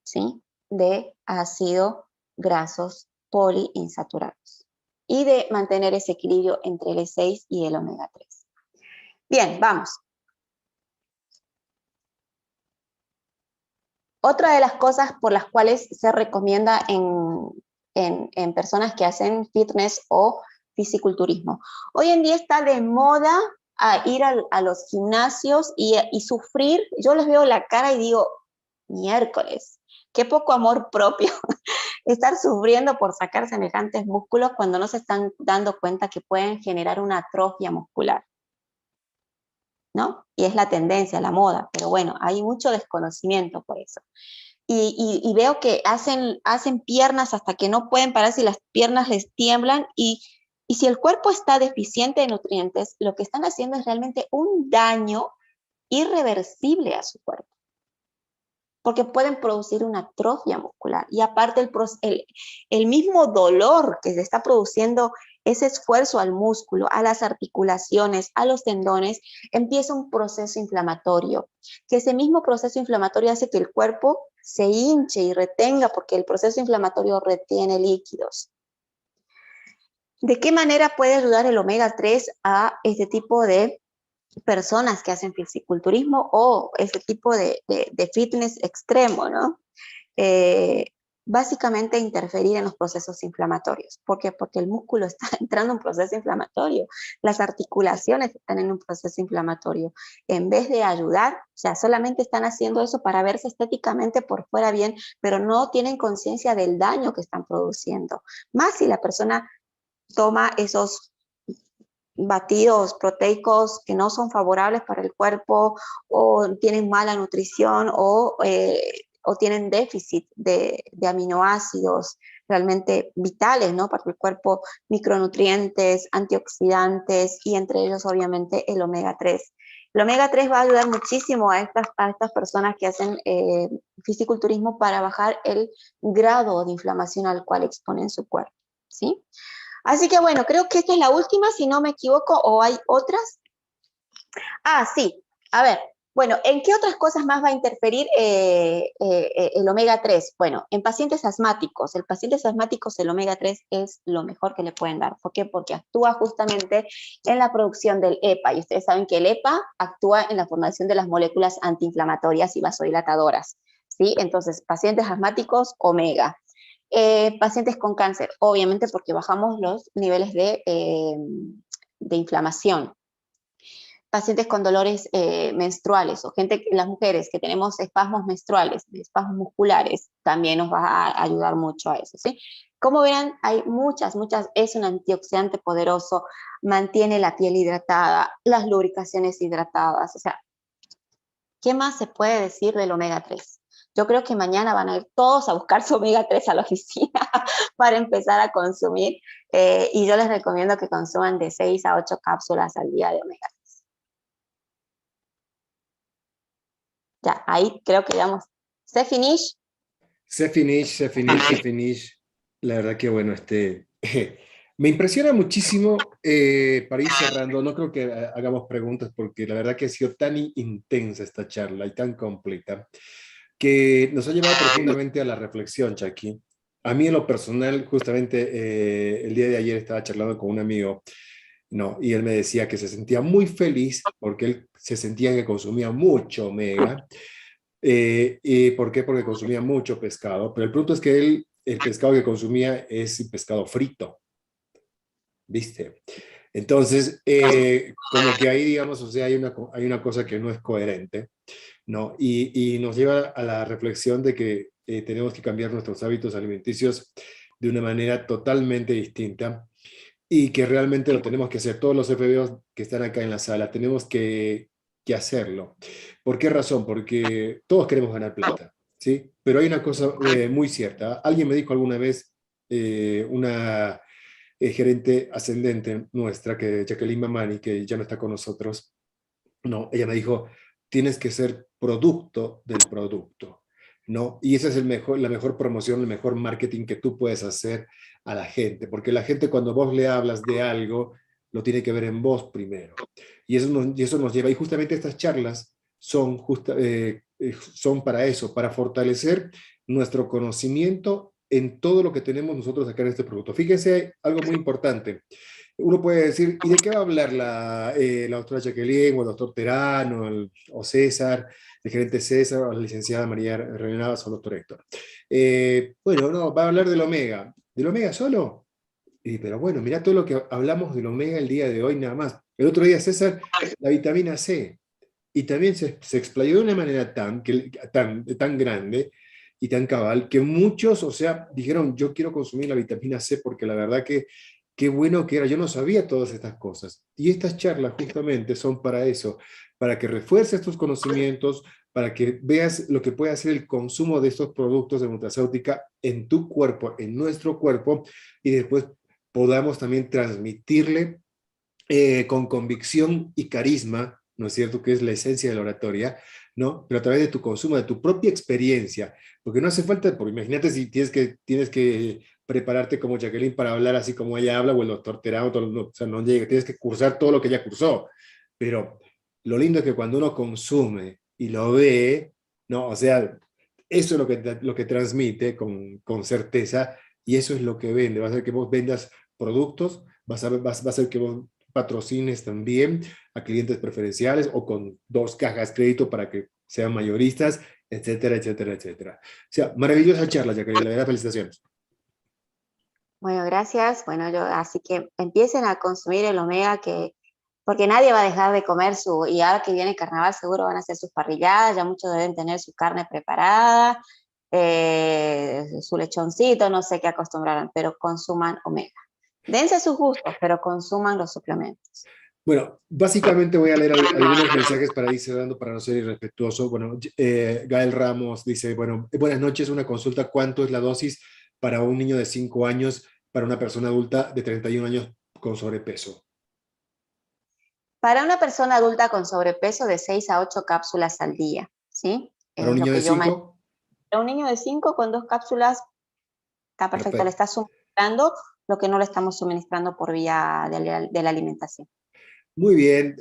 ¿sí? De ácidos grasos poliinsaturados y de mantener ese equilibrio entre el E6 y el omega 3. Bien, vamos. Otra de las cosas por las cuales se recomienda en personas que hacen fitness o fisiculturismo. Hoy en día está de moda a ir a los gimnasios y sufrir. Yo les veo la cara y digo, miércoles, qué poco amor propio. Estar sufriendo por sacar semejantes músculos cuando no se están dando cuenta que pueden generar una atrofia muscular, ¿no? Y es la tendencia, la moda, pero bueno, hay mucho desconocimiento por eso. Y veo que hacen piernas hasta que no pueden parar, si las piernas les tiemblan, y si el cuerpo está deficiente de nutrientes, lo que están haciendo es realmente un daño irreversible a su cuerpo, porque pueden producir una atrofia muscular. Y aparte el mismo dolor que se está produciendo, ese esfuerzo al músculo, a las articulaciones, a los tendones, empieza un proceso inflamatorio, que ese mismo proceso inflamatorio hace que el cuerpo se hinche y retenga, porque el proceso inflamatorio retiene líquidos. ¿De qué manera puede ayudar el omega 3 a este tipo de personas que hacen fisiculturismo o ese tipo de fitness extremo, ¿no? Básicamente interferir en los procesos inflamatorios. ¿Por qué? Porque el músculo está entrando en un proceso inflamatorio, las articulaciones están en un proceso inflamatorio. En vez de ayudar, o sea, solamente están haciendo eso para verse estéticamente por fuera bien, pero no tienen conciencia del daño que están produciendo. Más si la persona toma esos batidos proteicos que no son favorables para el cuerpo, o tienen mala nutrición, o tienen déficit de aminoácidos realmente vitales, ¿no? Para el cuerpo, micronutrientes, antioxidantes, y entre ellos obviamente el omega 3. El omega 3 va a ayudar muchísimo a estas personas que hacen fisiculturismo para bajar el grado de inflamación al cual exponen su cuerpo, ¿sí? Así que bueno, creo que esta es la última, si no me equivoco, o hay otras. Ah, sí, a ver, Bueno, ¿en qué otras cosas más va a interferir el omega 3? Bueno, en pacientes asmáticos. El paciente asmático, el omega 3 es lo mejor que le pueden dar. ¿Por qué? Porque actúa justamente en la producción del EPA. Y ustedes saben que el EPA actúa en la formación de las moléculas antiinflamatorias y vasodilatadoras. ¿Sí? Entonces, pacientes asmáticos, omega. Pacientes con cáncer, obviamente porque bajamos los niveles de inflamación. Pacientes con dolores menstruales o las mujeres que tenemos espasmos menstruales, espasmos musculares, también nos va a ayudar mucho a eso, ¿sí? Como verán, hay muchas, es un antioxidante poderoso, mantiene la piel hidratada, las lubricaciones hidratadas, o sea, ¿qué más se puede decir del omega 3? Yo creo que mañana van a ir todos a buscar su omega 3 a la oficina para empezar a consumir, y yo les recomiendo que consuman de 6 a 8 cápsulas al día de omega 3. Ya, ahí creo que digamos, ¿se finish? Se finish, se finish, se finish. La verdad que bueno, me impresiona muchísimo, para ir cerrando, no creo que hagamos preguntas porque la verdad que ha sido tan intensa esta charla y tan completa que nos ha llevado profundamente a la reflexión, Chucky. A mí en lo personal, justamente el día de ayer estaba charlando con un amigo, ¿no? Y él me decía que se sentía muy feliz porque él se sentía que consumía mucho omega. ¿Y por qué? Porque consumía mucho pescado, pero el punto es que él, el pescado que consumía es pescado frito, ¿viste? Entonces, como que ahí, digamos, o sea, hay una cosa que no es coherente, ¿no? Y nos lleva a la reflexión de que tenemos que cambiar nuestros hábitos alimenticios de una manera totalmente distinta y que realmente lo tenemos que hacer. Todos los FBOs que están acá en la sala, tenemos que hacerlo. ¿Por qué razón? Porque todos queremos ganar plata, ¿sí? Pero hay una cosa muy cierta. Alguien me dijo alguna vez, una gerente ascendente nuestra, que Jacqueline Mamani, que ya no está con nosotros, no, ella me dijo, tienes que ser producto del producto, ¿no? Y esa es la mejor promoción, el mejor marketing que tú puedes hacer a la gente, porque la gente cuando vos le hablas de algo, lo tiene que ver en vos primero. Y eso nos lleva, y justamente estas charlas son para eso, para fortalecer nuestro conocimiento en todo lo que tenemos nosotros acá en este producto. Fíjense, algo muy importante. Uno puede decir, ¿y de qué va a hablar la doctora Jacqueline, o el doctor Terán, o César, el gerente César, o la licenciada María Renadas, o el doctor Héctor? Bueno, no, va a hablar del omega. ¿Del omega solo? Pero bueno, mirá todo lo que hablamos del omega el día de hoy nada más. El otro día, César, la vitamina C. Y también se explayó de una manera tan grande y tan cabal que muchos, o sea, dijeron, yo quiero consumir la vitamina C porque la verdad que qué bueno que era, yo no sabía todas estas cosas. Y estas charlas justamente son para eso, para que refuerces tus conocimientos, para que veas lo que puede hacer el consumo de estos productos de nutracéutica en tu cuerpo, en nuestro cuerpo, y después podamos también transmitirle con convicción y carisma, ¿no es cierto?, que es la esencia de la oratoria, ¿no? Pero a través de tu consumo, de tu propia experiencia, porque no hace falta, porque imagínate si tienes que prepararte como Jacqueline para hablar así como ella habla, o el doctor Terao, no, o sea, no llega, tienes que cursar todo lo que ella cursó, pero lo lindo es que cuando uno consume y lo ve, ¿no? O sea, eso es lo que transmite con certeza, y eso es lo que vende, va a hacer que vos vendas productos, va a hacer que vos patrocines también a clientes preferenciales o con 2 cajas crédito para que sean mayoristas, etcétera, etcétera, etcétera. O sea, maravillosa charla, Jacqueline, la verdad, felicitaciones. Bueno, gracias. Bueno, así que empiecen a consumir el omega, porque nadie va a dejar de comer y ahora que viene carnaval seguro van a hacer sus parrilladas, ya muchos deben tener su carne preparada, su lechoncito, no sé qué acostumbrarán, pero consuman omega. Dense sus gustos, pero consuman los suplementos. Bueno, básicamente voy a leer algunos mensajes para ir cerrando, para no ser irrespetuoso. Bueno, Gael Ramos dice, bueno, buenas noches, una consulta, ¿cuánto es la dosis para un niño de 5 años, para una persona adulta de 31 años con sobrepeso? Para una persona adulta con sobrepeso, de 6 a 8 cápsulas al día, ¿sí? ¿Para un Es lo niño de que yo 5? Para un niño de 5 con 2 cápsulas está perfecto, le Perfecto. está suministrando lo que no le estamos suministrando por vía de la alimentación. Muy bien,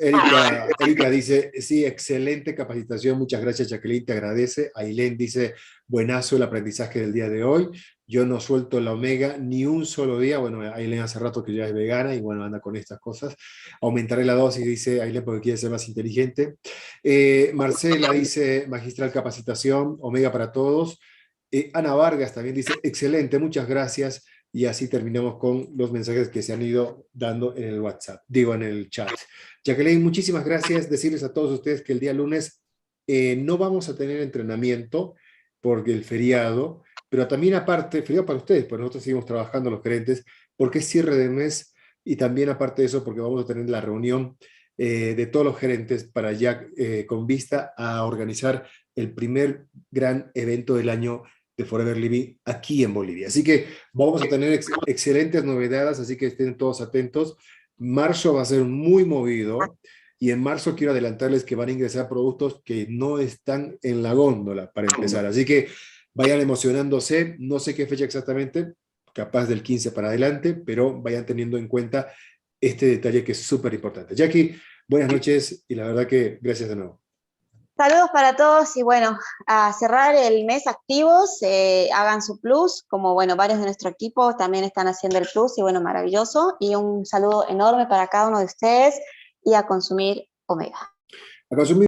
Erika dice, sí, excelente capacitación, muchas gracias Jacqueline, te agradece. Ailén dice, buenazo el aprendizaje del día de hoy, yo no suelto la omega ni un solo día, bueno, Ailén hace rato que ya es vegana y bueno, anda con estas cosas. Aumentaré la dosis, dice Ailén, porque quiere ser más inteligente. Marcela dice, magistral capacitación, omega para todos. Ana Vargas también dice, excelente, muchas gracias. Y así terminamos con los mensajes que se han ido dando en el WhatsApp, digo en el chat. Jacqueline, muchísimas gracias. Decirles a todos ustedes que el día lunes no vamos a tener entrenamiento porque el feriado, pero también aparte, feriado para ustedes, pues nosotros seguimos trabajando los gerentes porque es cierre de mes y también aparte de eso porque vamos a tener la reunión de todos los gerentes para ya con vista a organizar el primer gran evento del año de Forever Living aquí en Bolivia. Así que vamos a tener excelentes novedades, así que estén todos atentos. Marzo va a ser muy movido y en marzo quiero adelantarles que van a ingresar productos que no están en la góndola para empezar. Así que vayan emocionándose, no sé qué fecha exactamente, capaz del 15 para adelante, pero vayan teniendo en cuenta este detalle que es súper importante. Jackie, buenas noches y la verdad que gracias de nuevo. Saludos para todos y bueno, a cerrar el mes activos, hagan su plus, como bueno, varios de nuestro equipo también están haciendo el plus y bueno, maravilloso. Y un saludo enorme para cada uno de ustedes y a consumir omega. A consumir